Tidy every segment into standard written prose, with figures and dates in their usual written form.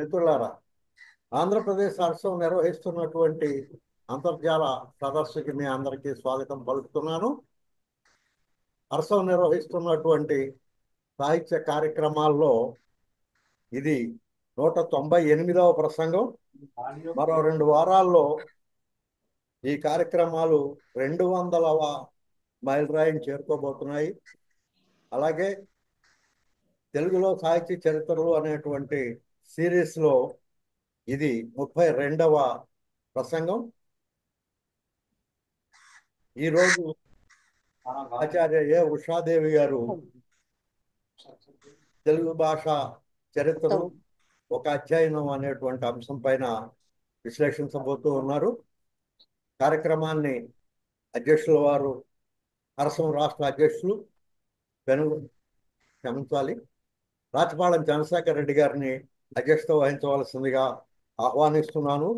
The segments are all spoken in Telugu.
మిత్రులారా, ఆంధ్రప్రదేశ్ రాష్ట్రం నిర్వహిస్తున్నటువంటి అంతర్జాల సదస్సుకి మీ అందరికీ స్వాగతం పలుకుతున్నాను. అర్సం నిర్వహిస్తున్నటువంటి సాహిత్య కార్యక్రమాల్లో ఇది 198వ ప్రసంగం. మరో 2 వారాల్లో ఈ కార్యక్రమాలు 200వ మైలురాయిని చేరుకోబోతున్నాయి. అలాగే తెలుగులో సాహిత్య చరిత్రలు అనేటువంటి సిరీస్లో ఇది 32వ ప్రసంగం. ఈరోజు ఆచార్య ఏ ఉషాదేవి గారు తెలుగు భాష చరిత్రలు ఒక అధ్యయనం అనేటువంటి అంశం పైన విశ్లేషించబోతూ ఉన్నారు. కార్యక్రమాన్ని అధ్యక్షుల వారు అరసం రాష్ట్ర అధ్యక్షులు రాచపాళెం చంద్రశేఖర్ రెడ్డి గారిని అధ్యక్షత వహించవలసిందిగా ఆహ్వానిస్తున్నాను.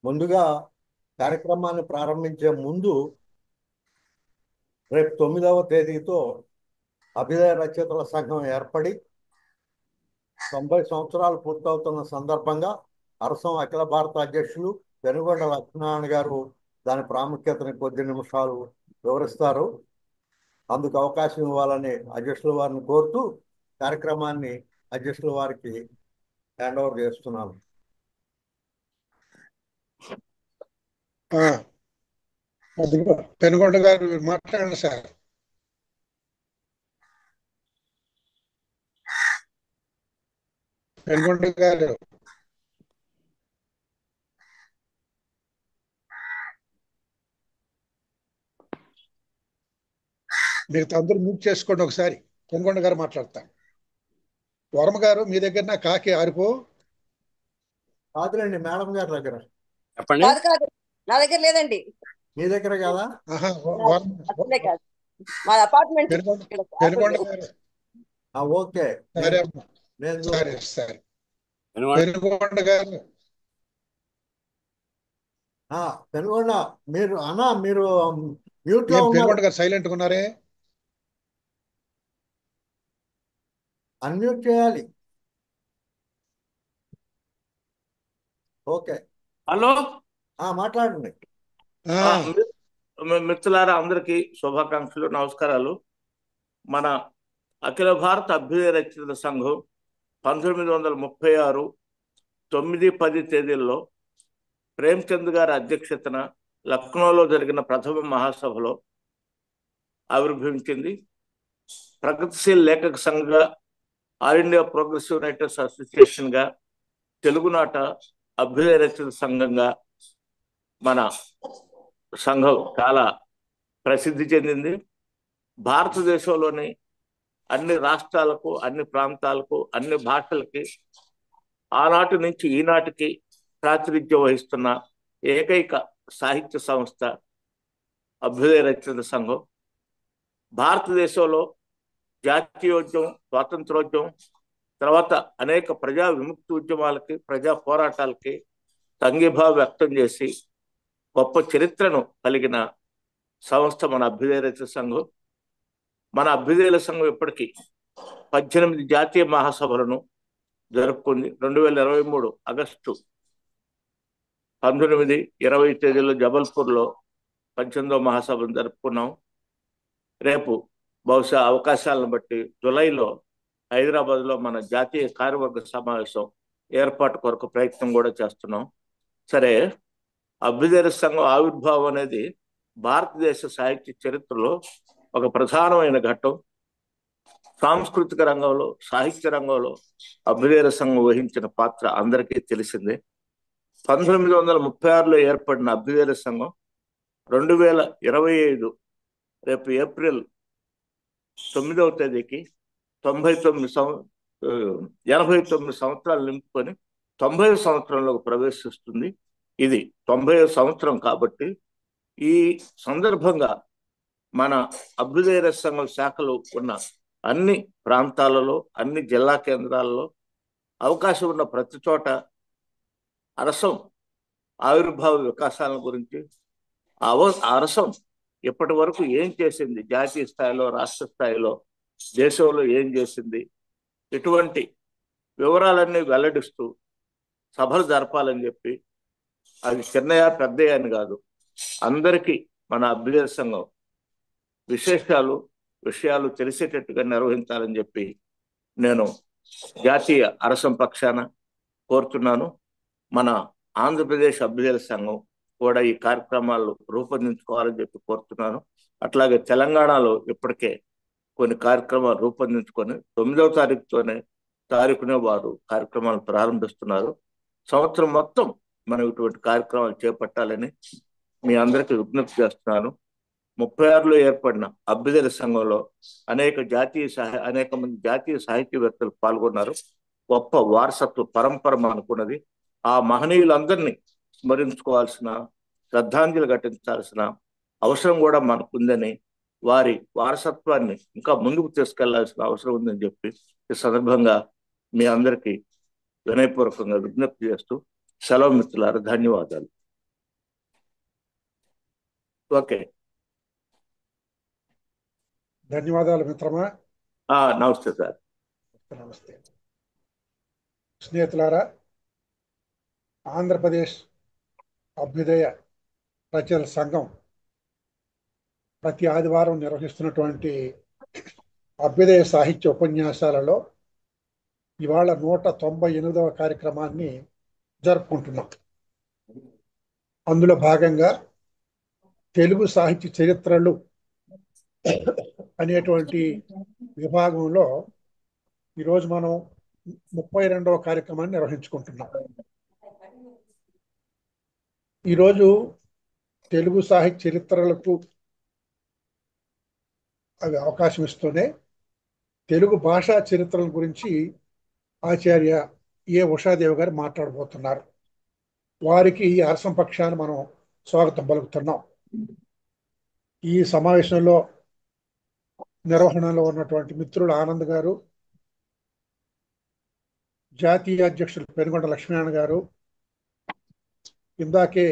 ముందుగా కార్యక్రమాన్ని ప్రారంభించే ముందు రేపు 9వ తేదీతో అభ్యుదయ రచయితల సంఘం ఏర్పడి 90 సంవత్సరాలు పూర్తవుతున్న సందర్భంగా అరసం అఖిల భారత అధ్యక్షులు పెనుగొండ లక్ష్మీనారాయణ గారు దాని ప్రాముఖ్యతని కొద్ది నిమిషాలు వివరిస్తారు. అందుకు అవకాశం ఇవ్వాలని అధ్యక్షుల వారిని కోరుతూ కార్యక్రమాన్ని అధ్యక్షుల వారికి హ్యాండ్ ఓవర్ చేస్తున్నాను. పెనుగొండ గారు మాట్లాడండి సార్. పెనుగొండ గారు మిగతా అందరూ మ్యూట్ చేసుకోండి. ఒకసారి పెనుగొండ గారు మాట్లాడతాను. వర్మ గారు మీ దగ్గర నా కాకి ఆరిపో కాదులేండి, మేడం గారి దగ్గర. చెప్పండి. కాదు నా దగ్గర లేదండి. మీ దగ్గర కదా? అసలే కాదు, మా అపార్ట్మెంట్. పెనుగొండ గారు ఓకే, సరే నేను సరే సరే పెనుగొండ గారు పెనుగొండ మీరు మీరు మ్యూట్ లో ఉన్నారు. పెనుగొండ గారు సైలెంట్ గా ఉన్నారే, అన్మ్యూట్ చేయాలి. ఓకే, హలో, మాట్లాడండి. మిత్రులారా, అందరికీ శుభాకాంక్షలు, నమస్కారాలు. మన అఖిల భారత అభ్యుదయ రచయితల సంఘం 1936 9-10 తేదీల్లో ప్రేమ్చంద్ గారి అధ్యక్షతన లక్నోలో జరిగిన ప్రథమ మహాసభలో ఆవిర్భవించింది. ప్రగతిశీల లేఖక సంఘంగా, ఆల్ ఇండియా ప్రోగ్రెసివ్ రైటర్స్ అసోసియేషన్గా, తెలుగునాట అభ్యుదయ రచయితల సంఘంగా మన సంఘం చాలా ప్రసిద్ధి చెందింది. భారతదేశంలోని అన్ని రాష్ట్రాలకు, అన్ని ప్రాంతాలకు, అన్ని భాషలకి ఆనాటి నుంచి ఈనాటికి ప్రాతినిధ్యం వహిస్తున్న ఏకైక సాహిత్య సంస్థ అభ్యుదయ రచయితల సంఘం. భారతదేశంలో జాతీయోద్యమం, స్వాతంత్రోద్యమం, తర్వాత అనేక ప్రజా విముక్తి ఉద్యమాలకి, ప్రజా పోరాటాలకి సంఘీభావం వ్యక్తం చేసి గొప్ప చరిత్రను కలిగిన సంస్థ మన అభ్యుదయ రచయితల సంఘం. మన అభ్యుదయుల సంఘం ఇప్పటికీ 18 జాతీయ మహాసభలను జరుపుకుంది. 2023 ఆగస్టు 19, 20 తేదీల్లో జబల్పూర్లో 18వ మహాసభను జరుపుకున్నాం. రేపు బహుశా అవకాశాలను బట్టి జూలైలో హైదరాబాద్లో మన జాతీయ కార్యవర్గ సమావేశం ఏర్పాటు కొరకు ప్రయత్నం కూడా చేస్తున్నాం. సరే, అభ్యుదయ సంఘం ఆవిర్భావం అనేది భారతదేశ సాహిత్య చరిత్రలో ఒక ప్రధానమైన ఘట్టం. సాంస్కృతిక రంగంలో, సాహిత్య రంగంలో అభ్యుదయ సంఘం వహించిన పాత్ర అందరికీ తెలిసిందే. 1936లో ఏర్పడిన అభ్యుదయ సంఘం 2025 రేపు ఏప్రిల్ 9వ తేదీకి 89 సంవత్సరాలు నింపుకొని 90వ సంవత్సరంలోకి ప్రవేశిస్తుంది. ఇది 90వ సంవత్సరం కాబట్టి ఈ సందర్భంగా మన అభ్యుదయ సంఘం శాఖలు ఉన్న అన్ని ప్రాంతాలలో, అన్ని జిల్లా కేంద్రాలలో అవకాశం ఉన్న ప్రతి చోట అరసం ఆవిర్భావ వికాసాల గురించి, అరసం ఇప్పటి వరకు ఏం చేసింది, జాతీయ స్థాయిలో, రాష్ట్ర స్థాయిలో, దేశంలో ఏం చేసింది, ఇటువంటి వివరాలన్నీ వెల్లడిస్తూ సభలు జరపాలని చెప్పి, అది చిన్నయా పెద్దయా అని కాదు, అందరికీ మన అభ్యుదయ సంఘం విషయాలు తెలిసేటట్టుగా నిర్వహించాలని చెప్పి నేను జాతీయ అరసం పక్షాన కోరుతున్నాను. మన ఆంధ్రప్రదేశ్ అభ్యుదయ సంఘం కూడా ఈ కార్యక్రమాలు రూపొందించుకోవాలని చెప్పి కోరుతున్నాను. అట్లాగే తెలంగాణలో ఇప్పటికే కొన్ని కార్యక్రమాలు రూపొందించుకొని 9వ తారీఖునే వారు కార్యక్రమాలు ప్రారంభిస్తున్నారు. సంవత్సరం మొత్తం మనం ఇటువంటి కార్యక్రమాలు చేపట్టాలని మీ అందరికీ విజ్ఞప్తి చేస్తున్నాను. 36లో ఏర్పడిన అభ్యుదయ సంఘంలో అనేక మంది జాతీయ సాహితీవేత్తలు పాల్గొన్నారు. గొప్ప వారసత్వ పరంపర అనుకున్నది. ఆ మహనీయులందరినీ స్మరించుకోవాల్సిన, శ్రద్ధాంజలి ఘటించాల్సిన అవసరం కూడా మనకుందని, వారి వారసత్వాన్ని ఇంకా ముందుకు తీసుకెళ్లాల్సిన అవసరం ఉందని చెప్పి ఈ సందర్భంగా మీ అందరికీ వినయపూర్వకంగా విజ్ఞప్తి చేస్తూ సెలవు మిత్రులారా, ధన్యవాదాలు. ఓకే, ధన్యవాదాలు మిత్రమా. నమస్తే సార్. నమస్తే స్నేహితులారా, ఆంధ్రప్రదేశ్ అభ్యుదయ రచనల సంఘం ప్రతి ఆదివారం నిర్వహిస్తున్నటువంటి అభ్యుదయ సాహిత్య ఉపన్యాసాలలో ఇవాళ 198వ కార్యక్రమాన్ని జరుపుకుంటున్నాం. అందులో భాగంగా తెలుగు సాహిత్య చరిత్రలు అనేటువంటి విభాగంలో ఈరోజు మనం 32వ కార్యక్రమాన్ని నిర్వహించుకుంటున్నాం. ఈరోజు తెలుగు సాహిత్య చరిత్రలకు అవి అవకాశం ఇస్తూనే తెలుగు భాషా చరిత్రల గురించి ఆచార్య ఏ ఉషాదేవి గారు మాట్లాడబోతున్నారు. వారికి ఈ అరసం పక్షాన్ని మనం స్వాగతం పలుకుతున్నాం. ఈ సమావేశంలో నిర్వహణలో ఉన్నటువంటి మిత్రులు ఆనంద్ గారు, జాతీయ అధ్యక్షులు పెనుగొండ లక్ష్మీనారాయణ గారు, ఇందాకే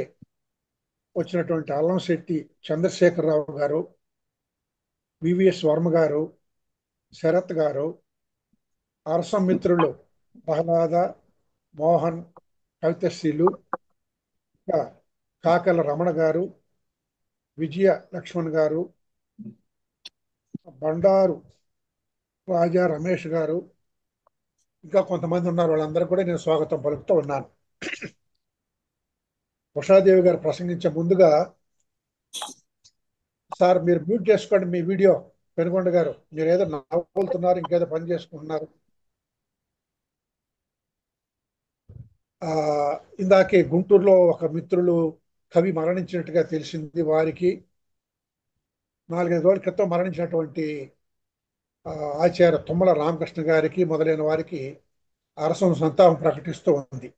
వచ్చినటువంటి అల్లంశెట్టి చంద్రశేఖరరావు గారు, వివిఎస్ వర్మ గారు, శరత్ గారు, అరసం మిత్రులు ప్రహ్లాద, మోహన్, కవితశ్రీలు, కాకల రమణ గారు, విజయ లక్ష్మణ్ గారు, బండారు రాజా రమేష్ గారు, ఇంకా కొంతమంది ఉన్నారు. వాళ్ళందరూ కూడా నేను స్వాగతం పలుకుతూ ఉన్నాను. ఉషాదేవి గారు ప్రసంగించే ముందుగా, సార్ మీరు మ్యూట్ చేసుకోండి మీ వీడియో. పెనుగొండ గారు, మీరు ఏదో నవ్వుతున్నారు, ఇంకేదో పని చేసుకుంటున్నారు. ఇందాకే గుంటూరులో ఒక మిత్రులు కవి మరణించినట్టుగా తెలిసింది. వారికి 4-5 రోజుల క్రితం మరణించినటువంటి ఆచార్య తుమ్మల రామకృష్ణ గారికి మొదలైన వారికి అరసం సంతాపం ప్రకటిస్తూ ఉంది.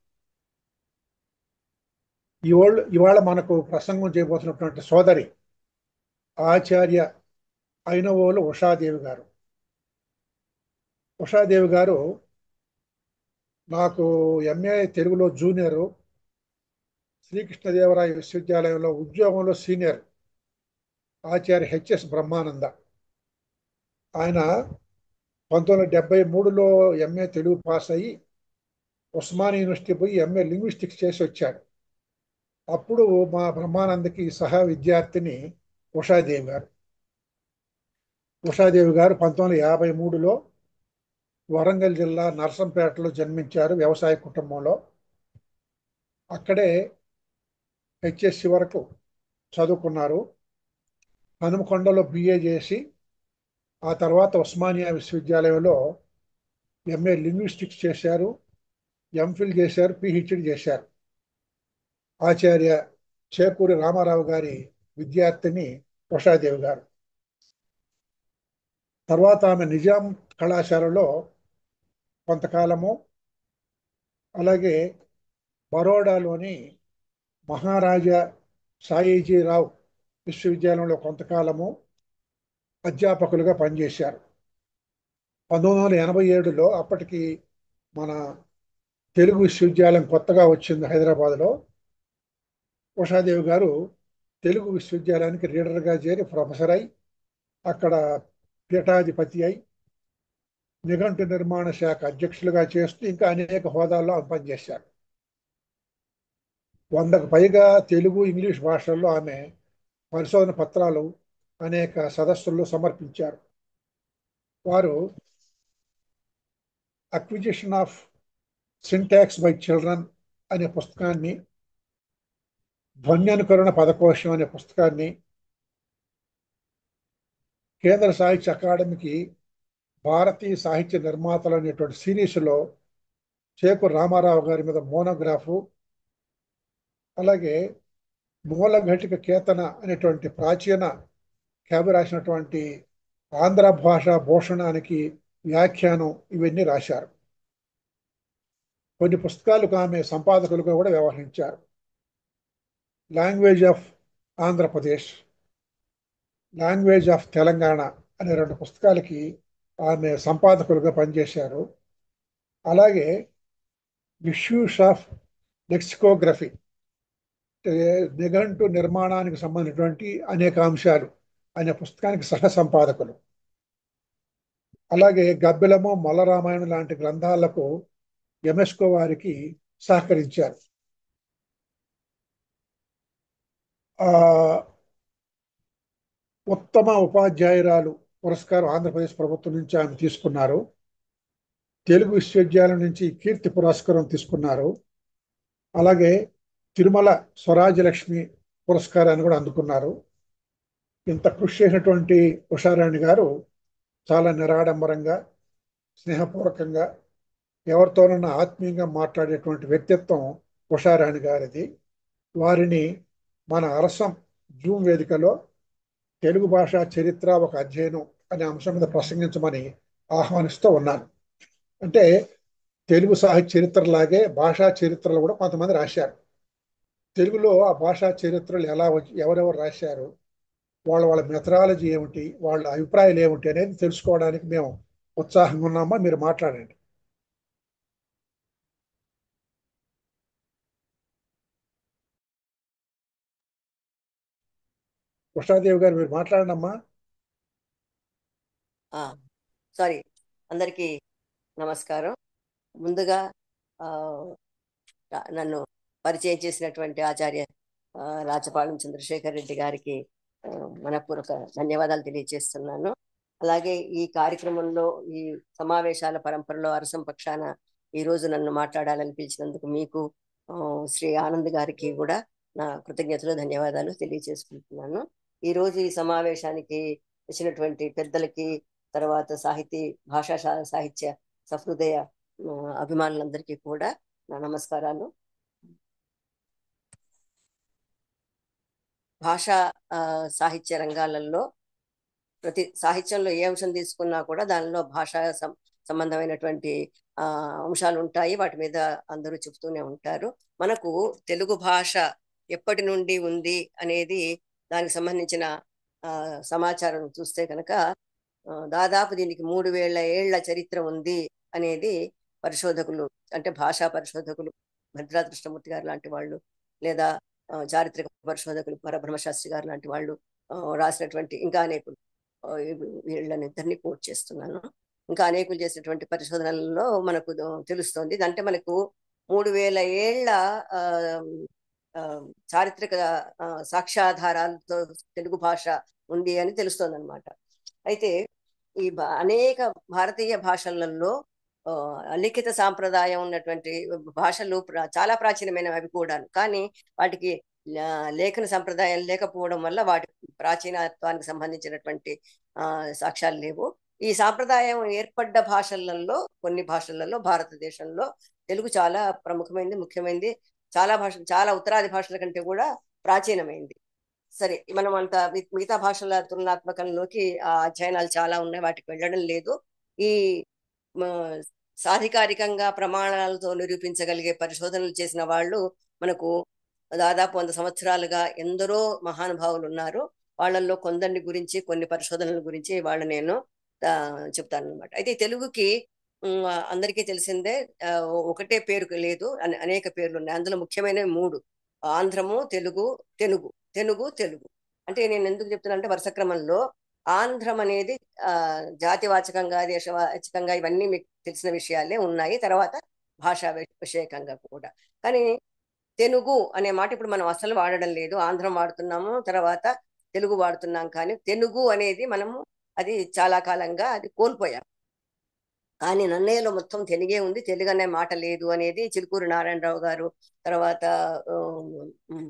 ఇవాళ మనకు ప్రసంగం చేయబోతున్నటువంటి సోదరి ఆచార్య ఐనవోలు ఉషాదేవి గారు. ఉషాదేవి గారు నాకు ఎంఏ తెలుగులో జూనియరు, శ్రీకృష్ణదేవరాయ విశ్వవిద్యాలయంలో ఉద్యోగంలో సీనియర్ ఆచార్య హెచ్ఎస్ బ్రహ్మానంద. ఆయన 1973లో ఎంఏ తెలుగు పాస్ అయ్యి ఉస్మానియా యూనివర్సిటీ పోయి ఎంఏ లింగ్విస్టిక్స్ చేసి వచ్చాడు. అప్పుడు మా బ్రహ్మానందకి సహా విద్యార్థిని ఉషాదేవి గారు. ఉషాదేవి గారు 1953లో వరంగల్ జిల్లా నర్సంపేటలో జన్మించారు. వ్యవసాయ కుటుంబంలో. అక్కడే హెచ్ఎస్సి వరకు చదువుకున్నారు. హనుమకొండలో బిఏ చేసి ఆ తర్వాత ఉస్మానియా విశ్వవిద్యాలయంలో ఎంఏ లింగ్విస్టిక్స్ చేశారు, ఎంఫిల్ చేశారు, పిహెచ్డి చేశారు. ఆచార్య చేకూరి రామారావు గారి విద్యార్థిని ఉషాదేవి గారు. తర్వాత ఆమె నిజాం కళాశాలలో కొంతకాలము, అలాగే బరోడాలోని మహారాజా సాయిజీరావు విశ్వవిద్యాలయంలో కొంతకాలము అధ్యాపకులుగా పనిచేశారు. 1987లో అప్పటికి మన తెలుగు విశ్వవిద్యాలయం కొత్తగా వచ్చింది హైదరాబాద్లో. ఉషాదేవి గారు తెలుగు విశ్వవిద్యాలయానికి రీడర్గా చేరి ప్రొఫెసర్ అయి అక్కడ పీఠాధిపతి అయి నిఘంటు నిర్మాణ శాఖ అధ్యక్షులుగా చేస్తూ ఇంకా అనేక హోదాల్లో పనిచేశారు. 100కు పైగా తెలుగు, ఇంగ్లీష్ భాషల్లో ఆమె పరిశోధన పత్రాలు అనేక సదస్సుల్లో సమర్పించారు. వారు acquisition of syntax by children అనే పుస్తకాన్ని, ధ్వన్యనుకరణ పదకోశం అనే పుస్తకాన్ని, కేంద్ర సాహిత్య అకాడమీకి భారతీయ సాహిత్య నిర్మాతలు అనేటువంటి సిరీస్లో చేకూరు రామారావు గారి మీద మోనోగ్రాఫు, అలాగే మూలఘటిక కేతన అనేటువంటి ప్రాచీన కవి రాసినటువంటి ఆంధ్ర భాష భూషణానికి వ్యాఖ్యానం, ఇవన్నీ రాశారు. కొన్ని పుస్తకాలకు ఆమె సంపాదకులుగా కూడా వ్యవహరించారు. Language of Andhra Pradesh, language of Telangana అనే 2 పుస్తకాలకి ఆమె సంపాదకులుగా పనిచేశారు. అలాగే ఇష్యూస్ ఆఫ్ లెక్సికోగ్రఫీ, నిఘంటు నిర్మాణానికి సంబంధించినటువంటి అనేక అంశాలు అనే పుస్తకానికి సహ సంపాదకులు. అలాగే గబ్బిలము, మొల్లరామాయణం లాంటి గ్రంథాలకు యునెస్కో వారికి సహకరించారు. ఉత్తమ ఉపాధ్యాయురాలు పురస్కారం ఆంధ్రప్రదేశ్ ప్రభుత్వం నుంచి ఆమె తీసుకున్నారు. తెలుగు విశ్వవిద్యాలయం నుంచి కీర్తి పురస్కారం తీసుకున్నారు. అలాగే తిరుమల స్వరాజ్యలక్ష్మి పురస్కారాన్ని కూడా అందుకున్నారు. ఇంత కృషి చేసినటువంటి ఉషారాణి గారు చాలా నిరాడంబరంగా, స్నేహపూర్వకంగా, ఎవరితోనన్నా ఆత్మీయంగా మాట్లాడేటువంటి వ్యక్తిత్వం ఉషారాణి గారిది. వారిని మన అరసం జూమ్ వేదికలో తెలుగు భాష చరిత్ర ఒక అధ్యయనం అనే అంశం మీద ప్రసంగించమని ఆహ్వానిస్తూ ఉన్నాను. అంటే తెలుగు సాహిత్య చరిత్రలాగే భాషా చరిత్రలు కూడా కొంతమంది రాశారు. తెలుగులో ఆ భాషా చరిత్రలు ఎలా ఎవరెవరు రాశారు, వాళ్ళ మెథడాలజీ ఏమిటి, వాళ్ళ అభిప్రాయాలు ఏమిటి అనేది తెలుసుకోవడానికి మేము ఉత్సాహంగా ఉన్నామా. మీరు మాట్లాడండి. ఉషాదేవి గారు, మీరు మాట్లాడండమ్మా. సారీ, అందరికీ నమస్కారం. ముందుగా నన్ను పరిచయం చేసినటువంటి ఆచార్య రాచపాళెం చంద్రశేఖర్ రెడ్డి గారికి మనపూర్వక ధన్యవాదాలు తెలియజేస్తున్నాను. అలాగే ఈ కార్యక్రమంలో, ఈ సమావేశాల పరంపరలో అరసం పక్షాన ఈరోజు నన్ను మాట్లాడాలని పిలిచినందుకు మీకు, శ్రీ ఆనంద్ గారికి కూడా నా కృతజ్ఞతలు, ధన్యవాదాలు తెలియజేసుకుంటున్నాను. ఈరోజు ఈ సమావేశానికి వచ్చినటువంటి పెద్దలకి, తర్వాత భాషా సాహిత్య సహృదయ అభిమానులందరికీ కూడా నా నమస్కారాలు. భాషా సాహిత్య రంగాలలో ప్రతి సాహిత్యంలో ఏ అంశం తీసుకున్నా కూడా దానిలో భాషా సంబంధమైనటువంటి అంశాలు ఉంటాయి. వాటి మీద అందరూ చెప్తూనే ఉంటారు. మనకు తెలుగు భాష ఎప్పటి నుండి ఉంది అనేది దానికి సంబంధించిన సమాచారం చూస్తే కనుక దాదాపు దీనికి 3000 ఏళ్ల చరిత్ర ఉంది అనేది పరిశోధకులు, అంటే భాషా పరిశోధకులు భద్రా కృష్ణమూర్తి గారు లాంటి వాళ్ళు, లేదా చారిత్రక పరిశోధకులు పరబ్రహ్మశాస్త్రి గారు లాంటి వాళ్ళు రాసినటువంటి, ఇంకా అనేకులు, వీళ్ళని ఇద్దరిని కోట్ చేస్తున్నాను, ఇంకా అనేకులు చేసినటువంటి పరిశోధనలలో మనకు తెలుస్తోంది. అంటే మనకు 3000 ఏళ్ల చారిత్రక సాక్ష్యాధారాలతో తెలుగు భాష ఉంది అని తెలుస్తోంది అనమాట. అయితే ఈ అనేక భారతీయ భాషలలో లిఖిత సాంప్రదాయం ఉన్నటువంటి భాషలు చాలా ప్రాచీనమైనవి అవి కూడా, కానీ వాటికి లేఖన సంప్రదాయం లేకపోవడం వల్ల వాటి ప్రాచీనత్వానికి సంబంధించినటువంటి సాక్ష్యాలు లేవు. ఈ సాంప్రదాయం ఏర్పడ్డ భాషలలో, కొన్ని భాషలలో భారతదేశంలో తెలుగు చాలా ప్రముఖమైంది, ముఖ్యమైనది. చాలా ఉత్తరాది భాషల కంటే కూడా ప్రాచీనమైంది. సరే, మనం అంత మిగతా భాషల తులనాత్మకంలోకి అధ్యయనాలు చాలా ఉన్నాయి, వాటికి వెళ్ళడం లేదు. ఈ సాధికారికంగా ప్రమాణాలతో నిరూపించగలిగే పరిశోధనలు చేసిన వాళ్ళు మనకు దాదాపు 100 సంవత్సరాలుగా ఎందరో మహానుభావులు ఉన్నారు. వాళ్ళల్లో కొందరిని గురించి, కొన్ని పరిశోధనల గురించి వాళ్ళు నేను చెప్తాను అనమాట. అయితే తెలుగుకి అందరికీ తెలిసిందే, ఒకటే పేరు లేదు, అనేక పేర్లు ఉన్నాయి. అందులో ముఖ్యమైనవి 3: ఆంధ్రము, తెలుగు, తెనుగు. తెలుగు అంటే నేను ఎందుకు చెప్తున్నా అంటే, వరుస క్రమంలో ఆంధ్రం అనేది జాతివాచకంగా, దేశవాచకంగా ఇవన్నీ మీకు తెలిసిన విషయాలే ఉన్నాయి, తర్వాత భాషా విషయకంగా కూడా. కానీ తెనుగు అనే మాట ఇప్పుడు మనం అసలు వాడడం లేదు. ఆంధ్రం వాడుతున్నాము, తర్వాత తెలుగు వాడుతున్నాం. కానీ తెనుగు అనేది మనము అది చాలా కాలంగా అది కోల్పోయాం. కానీ నన్నయ్యలో మొత్తం తెలుగే ఉంది, తెలుగు అనే మాట లేదు అనేది చిలుకూరు నారాయణరావు గారు, తర్వాత ఉమ్,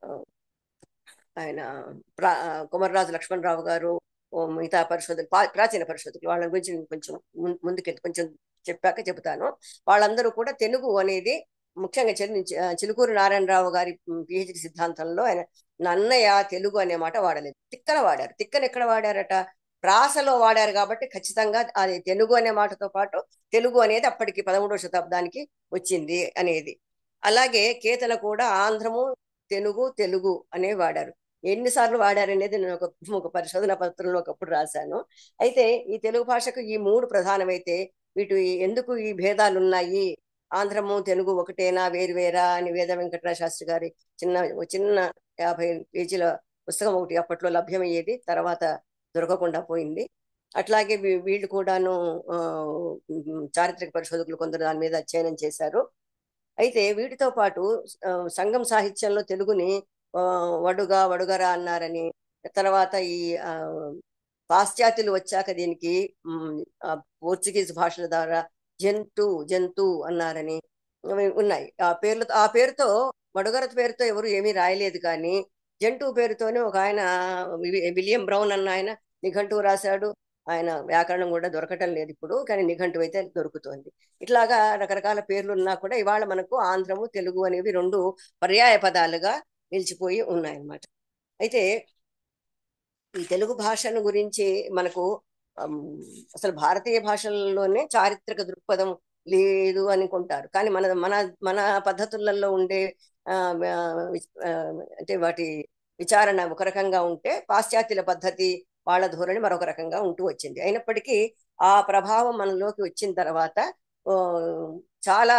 ఆ, ఆయన కుమర్రాజు లక్ష్మణరావు గారు, మిగతా పరిశోధకులు, ప్రాచీన పరిశోధకులు, వాళ్ళ గురించి నేను కొంచెం ముందుకెళ్ళి కొంచెం చెప్పాక చెబుతాను. వాళ్ళందరూ కూడా తెలుగు అనేది ముఖ్యంగా చిలుకూరు నారాయణరావు గారి పిహెచ్డి సిద్ధాంతంలో ఆయన నన్నయ్య తెలుగు అనే మాట వాడలేదు, తిక్కన వాడారు. తిక్కన ఎక్కడ వాడారట? ప్రాసలో వాడారు. కాబట్టి ఖచ్చితంగా అది తెలుగు అనే మాటతో పాటు తెలుగు అనేది అప్పటికి 13వ శతాబ్దానికి వచ్చింది అనేది. అలాగే కేతన కూడా ఆంధ్రము తెలుగు తెలుగు అనే వాడారు. ఎన్నిసార్లు వాడారనేది నేను ఒక పరిశోధన పత్రంలో ఒకప్పుడు రాశాను. అయితే ఈ తెలుగు భాషకు ఈ 3 ప్రధానమైతే వీటి ఎందుకు ఈ భేదాలు ఉన్నాయి, ఆంధ్రము తెలుగు ఒకటేనా వేరువేరా అని వేద వెంకటరామ శాస్త్రి గారి చిన్న 50 పేజీల పుస్తకం ఒకటి అప్పట్లో లభ్యమయ్యేది, తర్వాత దొరకకుండా పోయింది. అట్లాగే వీళ్ళు కూడాను చారిత్రక పరిశోధకులు కొందరు దాని మీద అధ్యయనం చేశారు. అయితే వీటితో పాటు సంగం సాహిత్యంలో తెలుగుని వడుగరా అన్నారని, తర్వాత ఈ పాశ్చాత్యులు వచ్చాక దీనికి పోర్చుగీస్ భాషల ద్వారా జంతు అన్నారని ఉన్నాయి. ఆ పేరుతో వడుగర పేరుతో ఎవరు ఏమీ రాయలేదు. కానీ జంటు పేరుతోనే ఒక ఆయన విలియం బ్రౌన్ అన్న ఆయన నిఘంటువు రాశాడు. ఆయన వ్యాకరణం కూడా దొరకటం లేదు ఇప్పుడు, కానీ నిఘంటువు అయితే దొరుకుతోంది. ఇట్లాగా రకరకాల పేర్లు ఉన్నా కూడా ఇవాళ మనకు ఆంధ్రము తెలుగు అనేవి 2 పర్యాయ పదాలుగా నిలిచిపోయి ఉన్నాయన్నమాట. అయితే ఈ తెలుగు భాషను గురించి మనకు అసలు భారతీయ భాషల్లోనే చారిత్రక దృక్పథం లేదు అనుకుంటారు. కానీ మన మన మన పద్ధతులలో ఉండే అంటే వాటి విచారణ ఒక రకంగా ఉంటే, పాశ్చాత్యుల పద్ధతి వాళ్ళ ధోరణి మరొక రకంగా ఉంటూ వచ్చింది. అయినప్పటికీ ఆ ప్రభావం మనలోకి వచ్చిన తర్వాత చాలా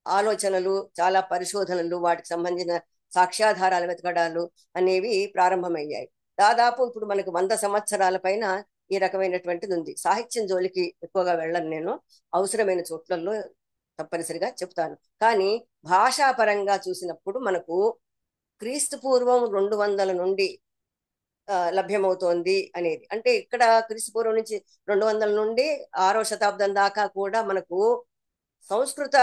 ఆలోచనలు, చాలా పరిశోధనలు, వాటికి సంబంధించిన సాక్ష్యాధారాలు వెతకడాలు అనేవి ప్రారంభమయ్యాయి. దాదాపు ఇప్పుడు మనకు 100 సంవత్సరాల పైన ఈ రకమైనటువంటిది ఉంది. సాహిత్యం జోలికి ఎక్కువగా వెళ్ళను నేను, అవసరమైన చోట్లలో తప్పనిసరిగా చెప్తాను. కానీ భాషాపరంగా చూసినప్పుడు మనకు క్రీస్తు పూర్వం 200 నుండి లభ్యమవుతోంది అనేది. అంటే ఇక్కడ క్రీస్తు పూర్వం నుంచి 200 నుండి 6వ శతాబ్దం దాకా కూడా మనకు సంస్కృత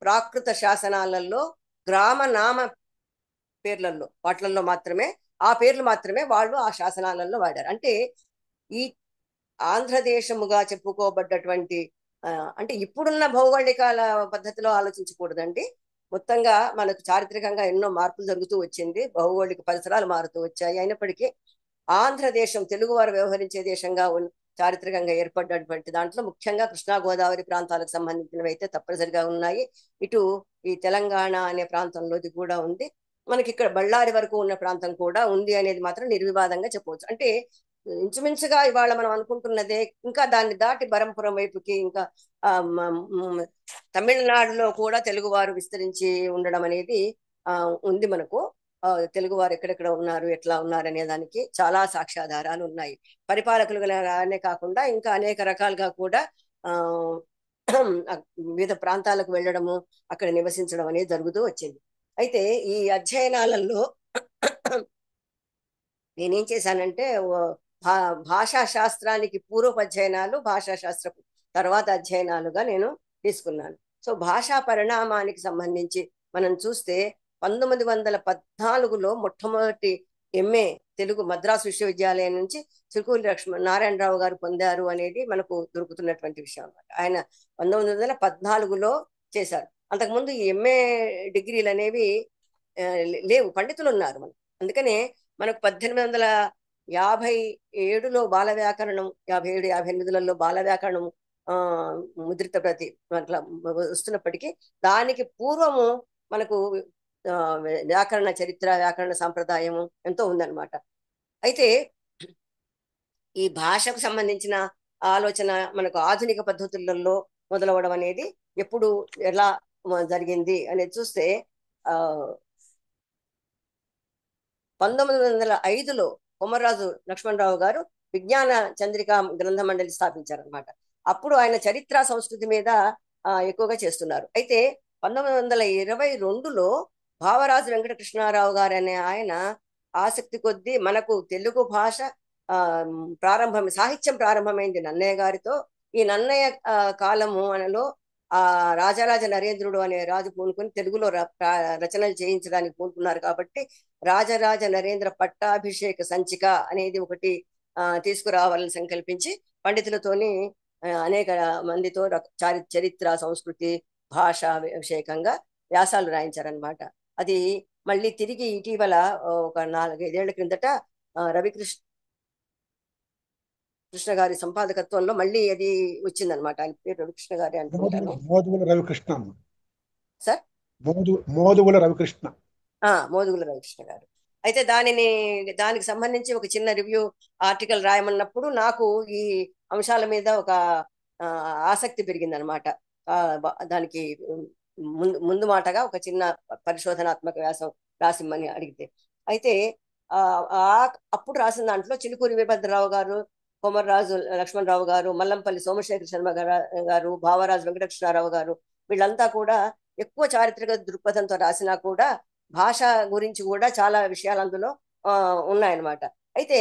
ప్రాకృత శాసనాలలో గ్రామ నామ పేర్లలో వాటిల్లో మాత్రమే ఆ పేర్లు మాత్రమే వాళ్ళు ఆ శాసనాలలో వాడారు. అంటే ఈ ఆంధ్రదేశముగా చెప్పుకోబడ్డటువంటి అంటే ఇప్పుడున్న భౌగోళికాల పద్ధతిలో ఆలోచించకూడదండి. మొత్తంగా మనకు చారిత్రకంగా ఎన్నో మార్పులు జరుగుతూ వచ్చింది, భౌగోళిక పరిసరాలు మారుతూ వచ్చాయి. అయినప్పటికీ ఆంధ్రదేశం తెలుగువారు వ్యవహరించే దేశంగా చారిత్రకంగా ఏర్పడినటువంటి దాంట్లో ముఖ్యంగా కృష్ణా గోదావరి ప్రాంతాలకు సంబంధించినవి అయితే తప్పనిసరిగా ఉన్నాయి. ఇటు ఈ తెలంగాణ అనే ప్రాంతంలోది కూడా ఉంది. మనకి ఇక్కడ బళ్ళారి వరకు ఉన్న ప్రాంతం కూడా ఉంది అనేది మాత్రం నిర్వివాదంగా చెప్పవచ్చు. అంటే ఇంచుమించుగా ఇవాళ మనం అనుకుంటున్నదే, ఇంకా దాన్ని దాటి బరంపురం వైపుకి, ఇంకా తమిళనాడులో కూడా తెలుగువారు విస్తరించి ఉండడం అనేది ఉంది మనకు. తెలుగువారు ఎక్కడెక్కడ ఉన్నారు, ఎట్లా ఉన్నారు అనే దానికి చాలా సాక్ష్యాధారాలు ఉన్నాయి. పరిపాలకులుగానే కాకుండా ఇంకా అనేక రకాలుగా కూడా వివిధ ప్రాంతాలకు వెళ్ళడము, అక్కడ నివసించడం అనేది జరుగుతూ వచ్చింది. అయితే ఈ అధ్యయనాలలో నేనేం చేశానంటే భాషా శాస్త్రానికి పూర్వపు అధ్యయనాలు, భాషా శాస్త్రపు తర్వాత అధ్యయనాలుగా నేను తీసుకున్నాను. సో భాషా పరిణామానికి సంబంధించి మనం చూస్తే 1914లో మొట్టమొదటి ఎంఏ తెలుగు మద్రాసు విశ్వవిద్యాలయం నుంచి చిలుకూరి నారాయణరావు గారు పొందారు అనేది మనకు దొరుకుతున్నటువంటి విషయం అన్నమాట. ఆయన 1914లో చేశారు. అంతకుముందు ఈ ఎంఏ డిగ్రీలు అనేవి లేవు, పండితులు ఉన్నారు మనకు. అందుకనే మనకు 1857లో బాల వ్యాకరణం, 57, 58లలో బాల వ్యాకరణం ముద్రిత ప్రతి అట్లా వస్తున్నప్పటికీ దానికి పూర్వము మనకు వ్యాకరణ చరిత్ర, వ్యాకరణ సాంప్రదాయము ఎంతో ఉందన్నమాట. అయితే ఈ భాషకు సంబంధించిన ఆలోచన మనకు ఆధునిక పద్ధతులలో మొదలవడం అనేది ఎప్పుడు ఎలా జరిగింది అనేది చూస్తే 1905లో కొమర్రాజు లక్ష్మణరావు గారు విజ్ఞాన చంద్రిక గ్రంథ మండలి స్థాపించారనమాట. అప్పుడు ఆయన చరిత్ర సంస్కృతి మీద ఎక్కువగా చేస్తున్నారు. అయితే 1922లో భావరాజు వెంకటకృష్ణారావు గారు అనే ఆయన ఆసక్తి కొద్దీ మనకు తెలుగు భాష సాహిత్యం ప్రారంభమైంది నన్నయ్య గారితో. ఈ నన్నయ్య కాలము అనలో రాజరాజ నరేంద్రుడు అనే రాజు పూనుకొని తెలుగులో రచనలు చేయించడానికి పూనుకున్నారు కాబట్టి రాజరాజ నరేంద్ర పట్టాభిషేక సంచిక అనేది ఒకటి తీసుకురావాలని సంకల్పించి పండితులతోని అనేక మందితో చరిత్ర, సంస్కృతి, భాష విషయకంగా వ్యాసాలు రాయించారనమాట. అది మళ్ళీ తిరిగి ఇటీవల ఒక 4-5 ఏళ్ల క్రిందట రవికృష్ణ గారి సంపాదకత్వంలో మళ్ళీ అది వచ్చిందనమాట. ఆయన పేరు రవికృష్ణ గారి అనుకుంటాను. మోదుగుల రవికృష్ణ సార్, మోదుగుల రవికృష్ణ మోదుగుల రవికృష్ణ గారు. అయితే దానికి సంబంధించి ఒక చిన్న రివ్యూ ఆర్టికల్ రాయమన్నప్పుడు నాకు ఈ అంశాల మీద ఒక ఆసక్తి పెరిగిందనమాట. దానికి ముందు మాటగా ఒక చిన్న పరిశోధనాత్మక వ్యాసం రాసిమ్మని అడిగితే, అయితే అప్పుడు రాసిన దాంట్లో చిలుకూరి వీరభద్రరావు గారు, కొమర్రాజు లక్ష్మణరావు గారు, మల్లంపల్లి సోమశేఖర శర్మ గారు, భావరాజు వెంకటకృష్ణారావు గారు వీళ్ళంతా కూడా ఎక్కువ చారిత్రక దృక్పథంతో రాసినా కూడా భాష గురించి కూడా చాలా విషయాలు అందులో ఉన్నాయన్నమాట. అయితే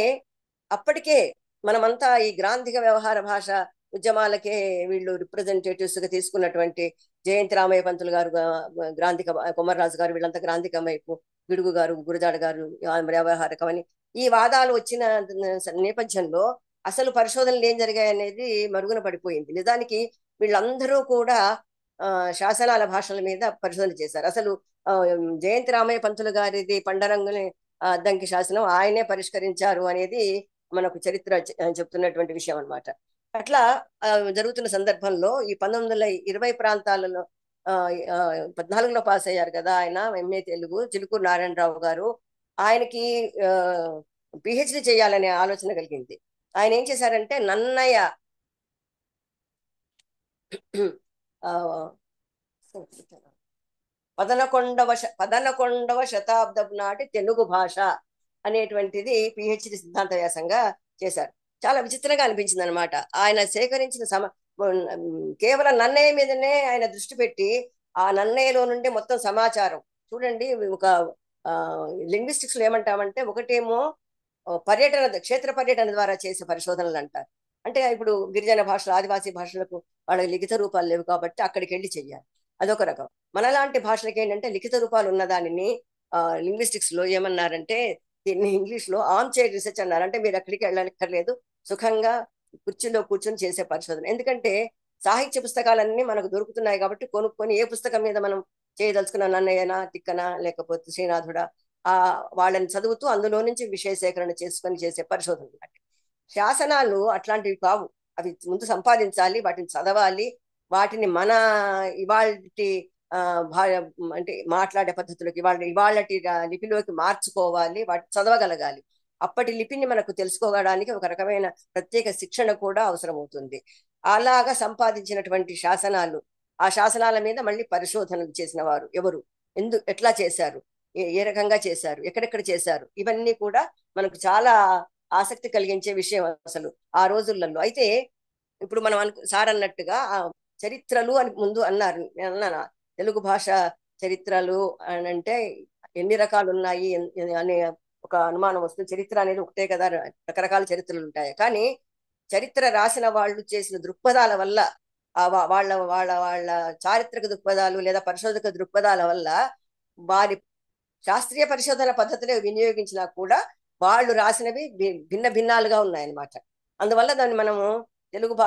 అప్పటికే మనమంతా ఈ గ్రాంధిక వ్యవహార భాష ఉద్యమాలకే వీళ్ళు రిప్రజెంటేటివ్స్ గా తీసుకున్నటువంటి జయంతి రామయ్య పంతులు గారు, గ్రాంధిక కొమర్రాజు గారు వీళ్ళంతా గ్రాంధికం వైపు, గిడుగు గారు, గురజాడ గారు వ్యవహారకం అని ఈ వాదాలు వచ్చిన నేపథ్యంలో అసలు పరిశోధనలు ఏం జరిగాయనేది మరుగున పడిపోయింది. నిజానికి వీళ్ళందరూ కూడా శాసనాల భాషల మీద పరిశోధన చేశారు. అసలు జయంతి రామయ్య పంతులు గారిది పండరంగుని అద్దంకి శాసనం ఆయనే పరిష్కరించారు అనేది మనకు చరిత్ర చెప్తున్నటువంటి విషయం అన్నమాట. అట్లా జరుగుతున్న సందర్భంలో ఈ 1920 ప్రాంతాలలో 14లో పాస్ అయ్యారు కదా ఆయన, ఎంఏ తెలుగు, చిలుకూరు నారాయణరావు గారు. ఆయనకి పిహెచ్డి చేయాలనే ఆలోచన కలిగింది. ఆయన ఏం చేశారంటే నన్నయ్య పదనకొండవ శతాబ్దపు నాటి తెలుగు భాష అనేటువంటిది పిహెచ్డి సిద్ధాంత వ్యాసంగా చేశారు. చాలా విచిత్రంగా అనిపించింది అనమాట. ఆయన సేకరించిన కేవలం నన్నయ్య మీదనే ఆయన దృష్టి పెట్టి ఆ నన్నయ్యలో నుండి మొత్తం సమాచారం చూడండి. ఒక లింగ్విస్టిక్స్ లో ఏమంటామంటే, ఒకటేమో క్షేత్ర పర్యటన ద్వారా చేసే పరిశోధనలు అంటారు. అంటే ఇప్పుడు గిరిజన భాషలు, ఆదివాసీ భాషలకు వాళ్ళకి లిఖిత రూపాలు లేవు కాబట్టి అక్కడికి వెళ్ళి చెయ్యాలి, అదొక రకం. మనలాంటి భాషలకి ఏంటంటే లిఖిత రూపాలు ఉన్న దానిని లింగ్విస్టిక్స్ లో ఏమన్నారంటే, దీన్ని ఇంగ్లీష్ లో ఆన్ చైర్ రీసెర్చ్ అన్నారు. అంటే మీరు అక్కడికి వెళ్ళక్కర్లేదు, సుఖంగా కుర్చీలో కూర్చొని చేసే పరిశోధన. ఎందుకంటే సాహిత్య పుస్తకాలన్నీ మనకు దొరుకుతున్నాయి కాబట్టి కొనుక్కొని ఏ పుస్తకం మీద మనం చేయదలుచుకున్న నన్నయ్యనా, తిక్కనా, లేకపోతే శ్రీనాథుడా వాళ్ళని చదువుతూ అందులో నుంచి విషయ సేకరణ చేసుకొని చేసే పరిశోధన. శాసనాలు అట్లాంటివి కావు. అవి ముందు సంపాదించాలి, వాటిని చదవాలి, వాటిని మన ఇవాళటి అంటే మాట్లాడే పద్ధతులకి ఇవాళటి లిపిలోకి మార్చుకోవాలి, వాటిని చదవగలగాలి. అప్పటి లిపిని మనకు తెలుసుకోవడానికి ఒక రకమైన ప్రత్యేక శిక్షణ కూడా అవసరమవుతుంది. అలాగా సంపాదించినటువంటి శాసనాలు, ఆ శాసనాల మీద మళ్ళీ పరిశోధనలు చేసిన వారు ఎవరు, ఎట్లా చేశారు, ఏ రకంగా చేశారు, ఎక్కడెక్కడ చేశారు, ఇవన్నీ కూడా మనకు చాలా ఆసక్తి కలిగించే విషయం అసలు ఆ రోజులలో. అయితే ఇప్పుడు మనం సార్ అన్నట్టుగా చరిత్రలు అని ముందు అన్నారు. నేను అన్నాను తెలుగు భాష చరిత్రలు అని అంటే ఎన్ని రకాలు ఉన్నాయి అనే ఒక అనుమానం వస్తుంది. చరిత్ర అనేది ఒకటే కదా, రకరకాల చరిత్రలు ఉంటాయి. కానీ చరిత్ర రాసిన వాళ్ళు చేసిన దృక్పథాల వల్ల, వాళ్ళ వాళ్ళ వాళ్ళ చారిత్రక దృక్పథాలు లేదా పరిశోధక దృక్పథాల వల్ల వారి శాస్త్రీయ పరిశోధన పద్ధతులే వినియోగించినా కూడా వాళ్ళు రాసినవి భిన్న భిన్నాలుగా ఉన్నాయన్నమాట. అందువల్ల దాన్ని మనము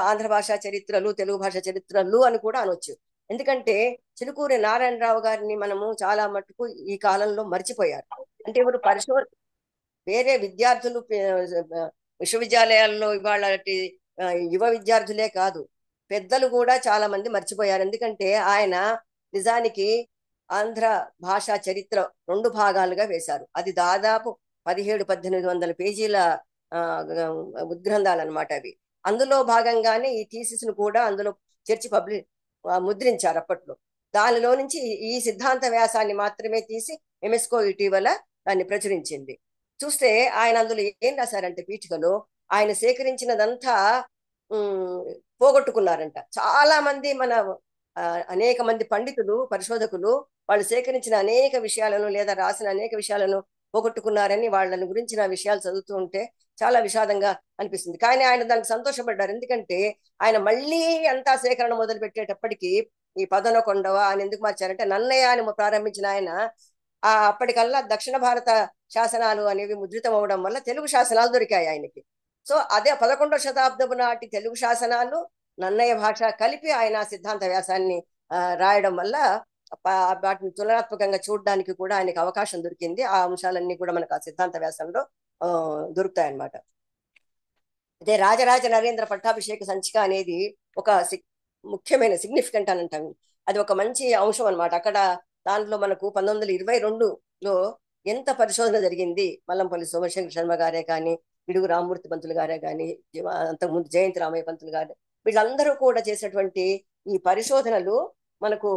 ఆంధ్ర భాష చరిత్రలు, తెలుగు భాష చరిత్రలు అని కూడా అనొచ్చు. ఎందుకంటే చిలుకూరి నారాయణరావు గారిని మనము చాలా మట్టుకు ఈ కాలంలో మర్చిపోయారు. అంటే ఇప్పుడు వేరే విద్యార్థులు విశ్వవిద్యాలయాల్లో ఇవాళ యువ విద్యార్థులే కాదు, పెద్దలు కూడా చాలా మంది మర్చిపోయారు. ఎందుకంటే ఆయన నిజానికి ఆంధ్ర భాషా చరిత్ర 2 భాగాలుగా వేశారు. అది దాదాపు 1700-1800 పేజీల ఉద్గ్రంథాలు అనమాట అవి. అందులో భాగంగానే ఈ థీసిస్ ను కూడా అందులో చేర్చి ముద్రించారు అప్పట్లో. దానిలో నుంచి ఈ సిద్ధాంత వ్యాసాన్ని మాత్రమే తీసి యునెస్కో ఇటీవల దాన్ని ప్రచురించింది. చూస్తే ఆయన అందులో ఏం రాశారంటే, పీఠికలో ఆయన సేకరించినదంతా పోగొట్టుకున్నారంట. చాలా మంది మన అనేక మంది పండితులు పరిశోధకులు వాళ్ళు సేకరించిన అనేక విషయాలను లేదా రాసిన అనేక విషయాలను పోగొట్టుకున్నారని వాళ్ళని గురించిన విషయాలు చదువుతూ ఉంటే చాలా విషాదంగా అనిపిస్తుంది. కానీ ఆయన దానికి సంతోషపడ్డారు. ఎందుకంటే ఆయన మళ్ళీ అంతా సేకరణ మొదలు పెట్టేటప్పటికి ఈ 11వ ఆయన ఎందుకు మార్చారంటే నన్నయ్య అని ప్రారంభించిన ఆయన అప్పటికల్లా దక్షిణ భారత శాసనాలు అనేవి ముద్రితం అవడం వల్ల తెలుగు శాసనాలు దొరికాయి ఆయనకి. సో అదే 11వ శతాబ్దపు నాటి తెలుగు శాసనాలు నన్నయ్య భాష కలిపి ఆయన సిద్ధాంత వ్యాసాన్ని రాయడం వల్ల వాటిని తులనాత్మకంగా చూడడానికి కూడా ఆయనకు అవకాశం దొరికింది. ఆ అంశాలన్నీ కూడా మనకు ఆ సిద్ధాంత వ్యాసంలో దొరుకుతాయి అన్నమాట. అదే రాజరాజ నరేంద్ర పట్టాభిషేక సంచిక అనేది ఒక ముఖ్యమైన సిగ్నిఫికెంట్ అని అంటాం. అది ఒక మంచి అంశం అనమాట. అక్కడ దాంట్లో మనకు 1922లో ఎంత పరిశోధన జరిగింది, మల్లంపల్లి సోమశేఖర శర్మ గారే కానీ, పిడుగు రామ్మూర్తి పంతులు గారే కానీ, అంతకుముందు జయంతి రామయ్య పంతులు గారు, వీళ్ళందరూ కూడా చేసినటువంటి ఈ పరిశోధనలు మనకు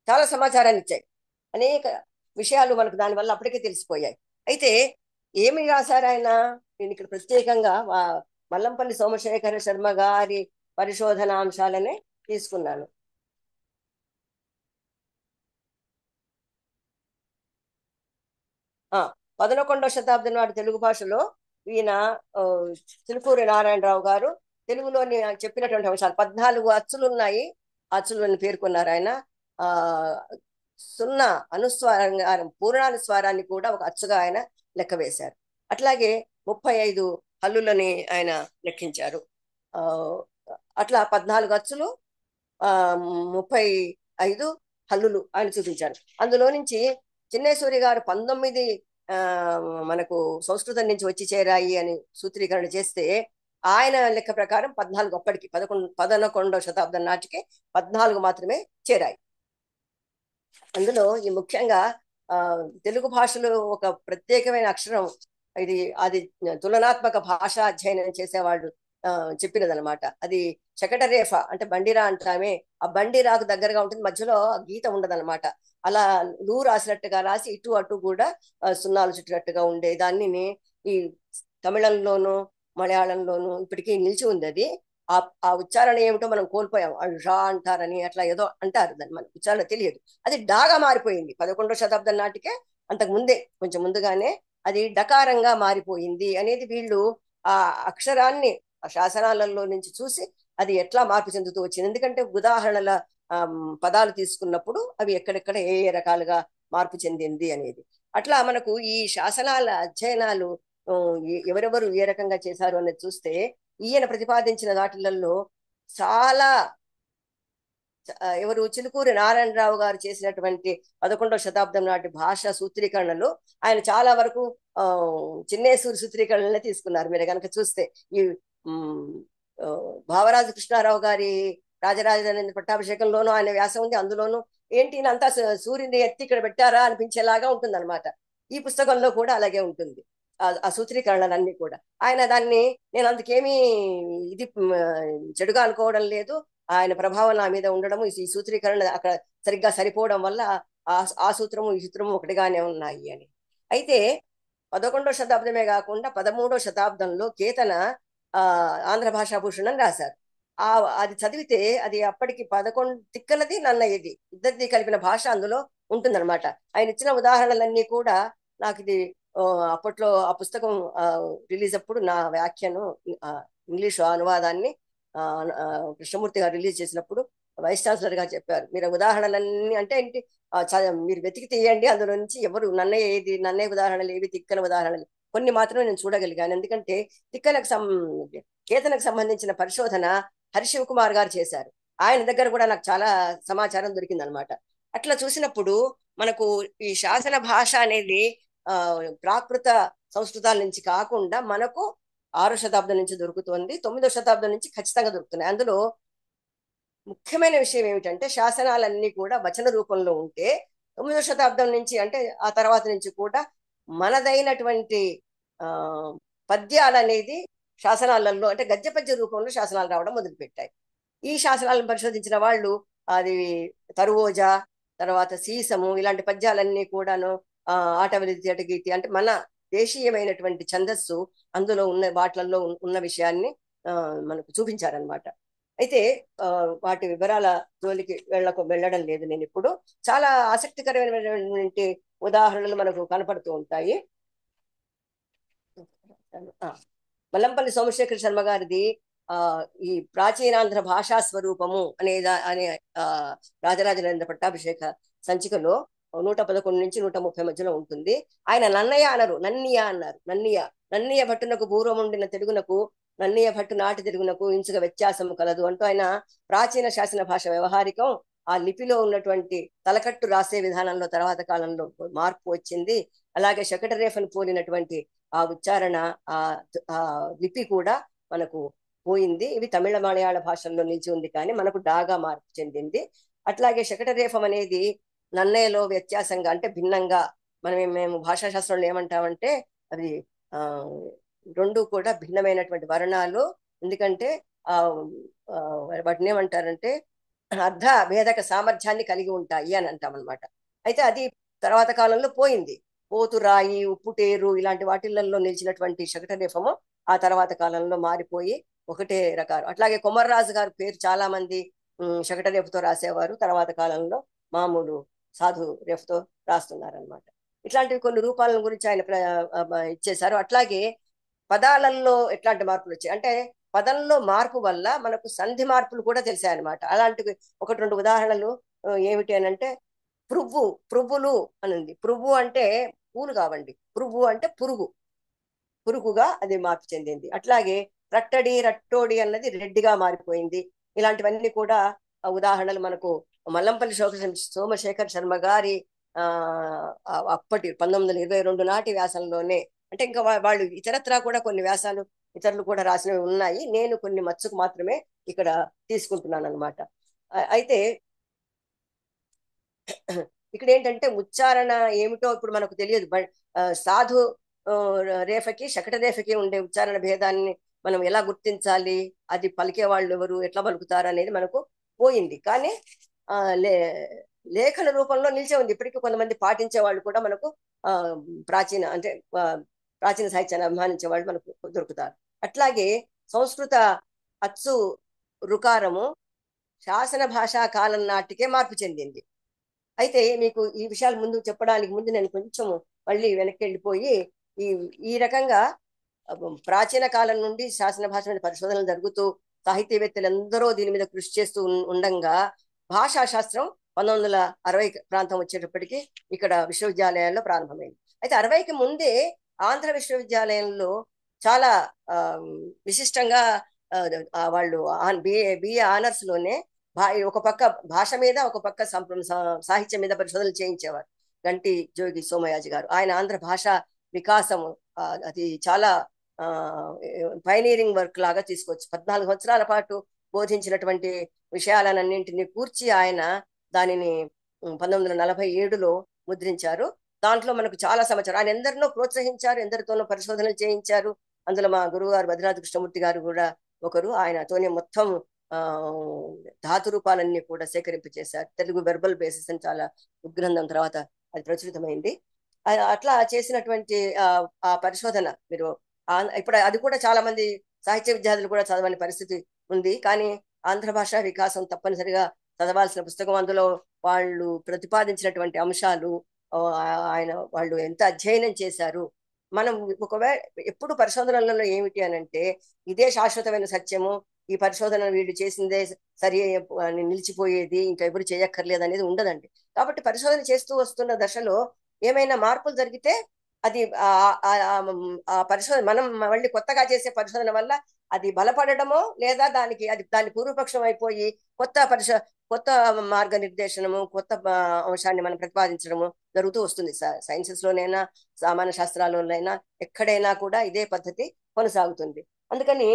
చాలా సమాచారాన్ని ఇచ్చాయి. అనేక విషయాలు మనకు దానివల్ల అప్పటికే తెలిసిపోయాయి. అయితే ఏమి రాశారు ఆయన? నేను ఇక్కడ ప్రత్యేకంగా మల్లంపల్లి సోమశేఖర శర్మ గారి పరిశోధనాంశాలనే తీసుకున్నాను. ఆ 11వ శతాబ్దం నాటి తెలుగు భాషలో ఈయన చిలుకూరి నారాయణరావు గారు తెలుగులోని చెప్పినటువంటి అంశాలు 14 అచ్చులు ఉన్నాయి. అచ్చులను పేర్కొన్నారు ఆయన. సున్నా అనుస్వారం పూర్ణానుస్వారాన్ని కూడా ఒక అచ్చుగా ఆయన లెక్క వేశారు. అట్లాగే 35 హల్లులని ఆయన లెక్కించారు. అట్లా 14 అచ్చులు 35 హల్లులు ఆయన చూపించారు. అందులో నుంచి చిన్నేశ్వరి గారు 19 మనకు సంస్కృతం నుంచి వచ్చి చేరాయి అని సూత్రీకరణ చేస్తే ఆయన లెక్క ప్రకారం 14 అప్పటికి 11వ శతాబ్దం నాటికి 14 మాత్రమే చేరాయి. అందులో ఈ ముఖ్యంగా తెలుగు భాషలో ఒక ప్రత్యేకమైన అక్షరం అది తులనాత్మక భాషా అధ్యయనం చేసేవాళ్ళు చెప్పినదనమాట. అది శకటరేఫ అంటే బండిరా అంటామే. ఆ బండిరాకు దగ్గరగా ఉంటుంది, మధ్యలో గీత ఉండదన్నమాట. అలా లూ రాసినట్టుగా రాసి ఇటు అటు కూడా సున్నాలు చుట్టినట్టుగా ఉండే దాన్ని ఈ తమిళంలోను మలయాళంలోను ఇప్పటికీ నిలిచి ఉంది. అది ఆ ఉచ్చారణ ఏమిటో మనం కోల్పోయాం. రా అంటారని అట్లా ఏదో అంటారు, దాన్ని మనకు ఉచ్చారణ తెలియదు. అది డాగా మారిపోయింది 11వ శతాబ్దం నాటికే. అంతకు ముందే కొంచెం ముందుగానే అది డకారంగా మారిపోయింది అనేది వీళ్ళు ఆ అక్షరాన్ని శాసనాలలో నుంచి చూసి అది ఎట్లా మార్పు చెందుతూ వచ్చింది. ఎందుకంటే ఉదాహరణల పదాలు తీసుకున్నప్పుడు అవి ఎక్కడెక్కడ ఏ రకాలుగా మార్పు చెందింది అనేది. అట్లా మనకు ఈ శాసనాల అధ్యయనాలు ఎవరెవరు ఏ రకంగా చేశారు అనేది చూస్తే ఈయన ప్రతిపాదించిన వాటిలలో చాలా ఎవరు చిలుకూరి నారాయణరావు గారు చేసినటువంటి 11వ శతాబ్దం నాటి భాష సూత్రీకరణలు ఆయన చాలా వరకు చిన్నేశ్వరి సూత్రీకరణలనే తీసుకున్నారు. మీరు కనుక చూస్తే ఈ భావరాజు కృష్ణారావు గారి రాజరాజేంద్ర పట్టాభిషేకంలోనూ ఆయన వ్యాసం ఉంది. అందులోనూ ఏంటి అంతా సూర్యుని ఎత్తి ఇక్కడ పెట్టారా అనిపించేలాగా ఉంటుంది అనమాట. ఈ పుస్తకంలో కూడా అలాగే ఉంటుంది ఆ సూత్రీకరణలన్నీ కూడా. ఆయన దాన్ని నేను అందుకేమీ ఇది చెడుగా అనుకోవడం లేదు. ఆయన ప్రభావం నా మీద ఉండడము, ఈ సూత్రీకరణ అక్కడ సరిగ్గా సరిపోవడం వల్ల ఆ సూత్రము ఈ సూత్రము ఒకటిగానే ఉన్నాయి అని. అయితే 11వ శతాబ్దమే కాకుండా 13వ శతాబ్దంలో కేతన ఆంధ్ర భాషా భూషణం రాశారు. అది చదివితే అది అప్పటికి 11 తిక్కలది నన్నయ్యది ఇద్దరిది కలిపిన భాష అందులో ఉంటుందన్నమాట. ఆయన ఇచ్చిన ఉదాహరణలన్నీ కూడా నాకు ఇది అప్పట్లో ఆ పుస్తకం రిలీజ్ అప్పుడు నా వ్యాఖ్యను ఇంగ్లీష్ అనువాదాన్ని కృష్ణమూర్తి గారు రిలీజ్ చేసినప్పుడు వైస్ ఛాన్సలర్ గారు చెప్పారు, మీరు ఉదాహరణలన్నీ అంటే ఏంటి మీరు వెతికి తీయండి, అందులో నుంచి ఎవరు నన్నయ్య ఉదాహరణలు ఏవి తిక్కల ఉదాహరణలు కొన్ని మాత్రమే నేను చూడగలిగాను. ఎందుకంటే కేతనకు సంబంధించిన పరిశోధన హరిశివకుమార్ గారు చేశారు. ఆయన దగ్గర కూడా నాకు చాలా సమాచారం దొరికింది అనమాట. అట్లా చూసినప్పుడు మనకు ఈ శాసన భాష అనేది ప్రాకృత సంస్కృతాల నుంచి కాకుండా మనకు 6వ శతాబ్దం నుంచి దొరుకుతుంది, 9వ శతాబ్దం నుంచి ఖచ్చితంగా దొరుకుతున్నాయి. అందులో ముఖ్యమైన విషయం ఏమిటంటే శాసనాలన్నీ కూడా వచన రూపంలో ఉంటే 9వ శతాబ్దం నుంచి అంటే ఆ తర్వాత నుంచి కూడా మనదైనటువంటి పద్యాలు అనేది శాసనాలలో అంటే గద్య పద్య రూపంలో శాసనాలు రావడం మొదలుపెట్టాయి. ఈ శాసనాలను పరిశోధించిన వాళ్ళు అది తరువోజ, తర్వాత సీసము ఇలాంటి పద్యాలన్నీ కూడాను ఆటవిలి గీతి అంటే మన దేశీయమైనటువంటి ఛందస్సు అందులో ఉన్న వాటిలలో ఉన్న విషయాన్ని మనకు చూపించారనమాట. అయితే వాటి వివరాల జోలికి వెళ్ళడం లేదు నేను ఇప్పుడు. చాలా ఆసక్తికరమైనటువంటి ఉదాహరణలు మనకు కనపడుతూ ఉంటాయి. మల్లంపల్లి సోమశేఖర శర్మ గారిది ఈ ప్రాచీనాంధ్ర భాషా స్వరూపము అనే రాజరాజేంద్ర పట్టాభిషేక సంచికలో 111 నుంచి 130 మధ్యలో ఉంటుంది. ఆయన నన్నయ్య అనరు, నన్నియ అన్నారు. నన్నయ్య భట్టునకు పూర్వముండిన తెలుగునకు నన్నయ్య భట్టు నాటి తెలుగునకు ఇంచుగా వ్యత్యాసము కలదు అంటూ ఆయన ప్రాచీన శాసన భాష వ్యవహారికం ఆ లిపిలో ఉన్నటువంటి తలకట్టు రాసే విధానంలో తర్వాత కాలంలో మార్పు వచ్చింది. అలాగే శకటరేఫను పోలినటువంటి ఆ ఉచ్చారణ ఆ లిపి కూడా మనకు పోయింది. ఇవి తమిళ మలయాళ భాషల్లో నిలిచి ఉంది, కానీ మనకు డాగా మార్పు చెందింది. అట్లాగే శకటరేఫం అనేది నన్నయ్యలో వ్యత్యాసంగా అంటే భిన్నంగా మేము భాషాశాస్త్రంలో ఏమంటామంటే అది రెండు కూడా భిన్నమైనటువంటి వర్ణాలు. ఎందుకంటే వాటిని ఏమంటారంటే అర్ధ భేదక సామర్థ్యాన్ని కలిగి ఉంటాయి అని అంటాం అనమాట. అయితే అది తర్వాత కాలంలో పోయింది. పోతురాయి, ఉప్పుటేరు ఇలాంటి వాటిల్లో నిలిచినటువంటి శకటరేఫము ఆ తర్వాత కాలంలో మారిపోయి ఒకటే రకాలు. అట్లాగే కొమర్రాజు గారి పేరు చాలా మంది శకటరేఫతో రాసేవారు, తర్వాత కాలంలో మామూలు సాధు రేఫ్తో రాస్తున్నారు అనమాట. ఇట్లాంటివి కొన్ని రూపాల గురించి ఆయన ఇచ్చేశారు. అట్లాగే పదాలలో ఎట్లాంటి మార్పులు వచ్చాయి అంటే పదంలో మార్పు వల్ల మనకు సంధి మార్పులు కూడా తెలిసాయి అనమాట. అలాంటివి 1-2 ఉదాహరణలు ఏమిటి అని అంటే పురుగులు అనండి. పురుగు అంటే పూలు కావండి, పురుగు అంటే పురుగుగా అది మార్పు చెందింది. అట్లాగే రట్టోడి అన్నది రెడ్డిగా మారిపోయింది. ఇలాంటివన్నీ కూడా ఉదాహరణలు మనకు మల్లంపల్లి సోమశేఖర్ శర్మ గారి అప్పటి 1922 నాటి వ్యాసంలోనే, అంటే ఇంకా వాళ్ళు ఇతరత్రా కూడా కొన్ని వ్యాసాలు ఇతరులు కూడా రాసినవి ఉన్నాయి. నేను కొన్ని మచ్చుకు మాత్రమే ఇక్కడ తీసుకుంటున్నాను అనమాట. అయితే ఇక్కడ ఏంటంటే ఉచ్చారణ ఏమిటో ఇప్పుడు మనకు తెలియదు. సాధు రేఫకి శకట రేఫకి ఉండే ఉచ్చారణ భేదాన్ని మనం ఎలా గుర్తించాలి, అది పలికే వాళ్ళు ఎవరు, ఎట్లా పలుకుతారు అనేది మనకు పోయింది. కానీ లేఖన రూపంలో నిలిచే ఉంది. ఇప్పటికీ కొంతమంది పాటించే వాళ్ళు కూడా మనకు ప్రాచీన సాహిత్యాన్ని అభిమానించే వాళ్ళు మనకు దొరుకుతారు. అట్లాగే సంస్కృత అచ్చు రుకారము శాసన భాషా కాలం నాటికే మార్పు చెందింది. అయితే మీకు ఈ విషయాలు ముందు చెప్పడానికి ముందు నేను కొంచెం మళ్ళీ వెనక్కి వెళ్ళిపోయి ఈ రకంగా ప్రాచీన కాలం నుండి శాసన భాష మీద పరిశోధనలు జరుగుతూ సాహిత్యవేత్తలు ఎందరో దీని మీద కృషి చేస్తూ ఉండంగా భాషా శాస్త్రం 1960 ప్రాంతం వచ్చేటప్పటికి ఇక్కడ విశ్వవిద్యాలయాల్లో ప్రారంభమైంది. అయితే 60కి ముందే ఆంధ్ర విశ్వవిద్యాలయంలో చాలా విశిష్టంగా వాళ్ళు బిఏ ఆనర్స్ లోనే ఒక పక్క భాష మీద ఒక పక్క సాహిత్యం మీద పరిశోధనలు చేయించేవారు. గంటి జోగి సోమయాజి గారు. ఆయన ఆంధ్ర భాష వికాసము అది చాలా పైనీరింగ్ వర్క్ లాగా తీసుకొచ్చి 14 సంవత్సరాల పాటు బోధించినటువంటి విషయాలన్నింటినీ కూర్చి ఆయన దానిని 1947లో ముద్రించారు. దాంట్లో మనకు చాలా సమాచారం. ఆయన ఎందరినో ప్రోత్సహించారు, ఎందరితోనో పరిశోధనలు చేయించారు. అందులో మా గురువు గారు భద్రాద్రి కృష్ణమూర్తి గారు కూడా ఒకరు. ఆయనతోనే మొత్తం ధాతు రూపాలన్నీ కూడా సేకరింపచేశారు. తెలుగు వెర్బల్ బేసిస్ అని చాలా ఉద్గ్రంథం తర్వాత అది ప్రచురితమైంది. అట్లా చేసినటువంటి ఆ పరిశోధన మీరు ఇప్పుడు అది కూడా చాలా మంది సాహిత్య విద్యార్థులు కూడా చదవని పరిస్థితి ఉంది. కానీ ఆంధ్ర భాష వికాసం తప్పనిసరిగా చదవాల్సిన పుస్తకం. అందులో వాళ్ళు ప్రతిపాదించినటువంటి అంశాలు వాళ్ళు ఎంత అధ్యయనం చేశారు. మనం ఒకవేళ ఎప్పుడు పరిశోధనలలో ఏమిటి అని అంటే ఇదే శాశ్వతమైన సత్యము, ఈ పరిశోధన వీళ్ళు చేసిందే సరి నిలిచిపోయేది, ఇంకా ఎవరు చేయక్కర్లేదు అనేది ఉండదండి. కాబట్టి పరిశోధన చేస్తూ వస్తున్న దశలో ఏమైనా మార్పులు జరిగితే అది ఆ పరిశోధన మనం మళ్ళీ కొత్తగా చేసే పరిశోధన వల్ల అది బలపడడమో లేదా దాని పూర్వపక్షం అయిపోయి కొత్త మార్గనిర్దేశనము, కొత్త అంశాన్ని మనం ప్రతిపాదించడము జరుగుతూ వస్తుంది. సైన్సెస్ లోనైనా సామాన్య శాస్త్రాలలోనైనా ఎక్కడైనా కూడా ఇదే పద్ధతి కొనసాగుతుంది. అందుకని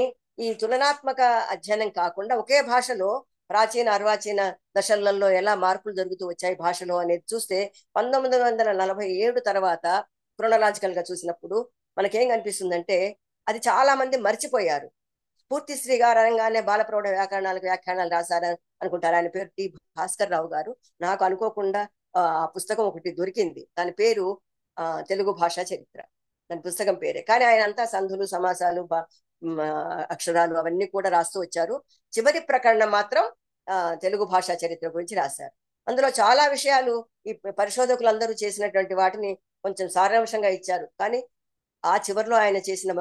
ఈ తులనాత్మక అధ్యయనం కాకుండా ఒకే భాషలో ప్రాచీన అర్వాచీన దశలలో ఎలా మార్పులు జరుగుతూ వచ్చాయి భాషలో అనేది చూస్తే 1947 తర్వాత క్రోనలాజికల్ గా చూసినప్పుడు మనకేం కనిపిస్తుందంటే అది చాలా మంది మర్చిపోయారు. పూర్తిశ్రీ గారు అనగానే బాలప్రౌఢ వ్యాకరణాలకు వ్యాఖ్యానాలు రాశారు అనుకుంటారు. ఆయన పేరు టి భాస్కర్ రావు గారు. నాకు అనుకోకుండా ఆ పుస్తకం ఒకటి దొరికింది. దాని పేరు తెలుగు భాషా చరిత్ర, దాని పుస్తకం పేరే. కానీ ఆయన అంతా సంధులు సమాసాలు అక్షరాలు అవన్నీ కూడా రాస్తూ వచ్చారు. చివరి ప్రకరణం మాత్రం తెలుగు భాషా చరిత్ర గురించి రాశారు. అందులో చాలా విషయాలు ఈ పరిశోధకులందరూ చేసినటువంటి వాటిని కొంచెం సారాంశంగా ఇచ్చారు. కానీ ఆ చివరిలో ఆయన చేసిన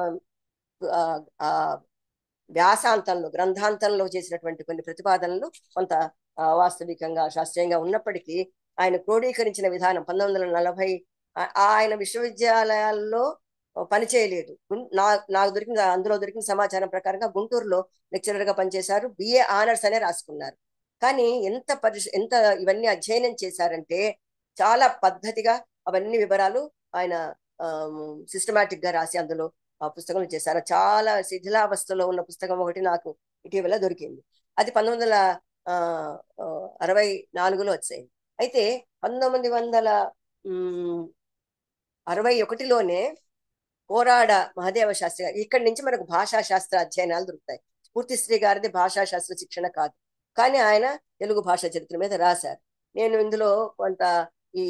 వ్యాసాంతంలో గ్రంథాంతంలో చేసినటువంటి కొన్ని ప్రతిపాదనలు కొంత వాస్తవికంగా శాస్త్రీయంగా ఉన్నప్పటికీ ఆయన క్రోడీకరించిన విధానం 1940 ఆయన విశ్వవిద్యాలయాల్లో పనిచేయలేదు. నాకు దొరికిన అందులో దొరికిన సమాచారం ప్రకారంగా గుంటూరులో లెక్చరర్గా పనిచేశారు. బిఏ ఆనర్స్ అనే రాసుకున్నారు. కానీ ఎంత ఇవన్నీ అధ్యయనం చేశారంటే చాలా పద్ధతిగా అవన్నీ వివరాలు ఆయన సిస్టమాటిక్ గా రాసి అందులో ఆ పుస్తకం చేశారు. చాలా శిథిలావస్థలో ఉన్న పుస్తకం ఒకటి నాకు ఇటీవల దొరికింది. అది 1964లో వచ్చాయి. అయితే 1961లోనే కోరాడ మహదేవ శాస్త్రి గారు ఇక్కడి నుంచి మనకు భాషా శాస్త్ర అధ్యయనాలు దొరుకుతాయి. స్ఫూర్తిశ్రీ గారిది భాషా శాస్త్ర శిక్షణ కాదు, కానీ ఆయన తెలుగు భాషా చరిత్ర మీద రాశారు. నేను ఇందులో కొంత ఈ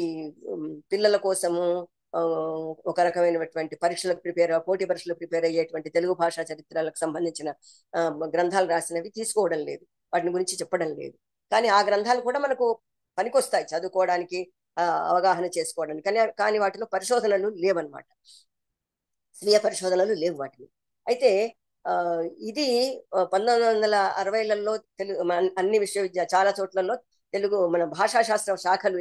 పిల్లల కోసము ఒక రకమైనటువంటి పరీక్షలకు పోటీ పరీక్షలకు ప్రిపేర్ అయ్యేటువంటి తెలుగు భాషా చరిత్రలకు సంబంధించిన గ్రంథాలు రాసినవి తీసుకోవడం లేదు, వాటిని గురించి చెప్పడం లేదు. కానీ ఆ గ్రంథాలు కూడా మనకు పనికొస్తాయి చదువుకోవడానికి, అవగాహన చేసుకోవడానికి. కానీ వాటిలో పరిశోధనలు లేవన్నమాట, స్వీయ పరిశోధనలు లేవు వాటిని. అయితే ఇది 1960లలో తెలుగు అన్ని చాలా చోట్లలో తెలుగు మన భాషా శాస్త్ర శాఖలు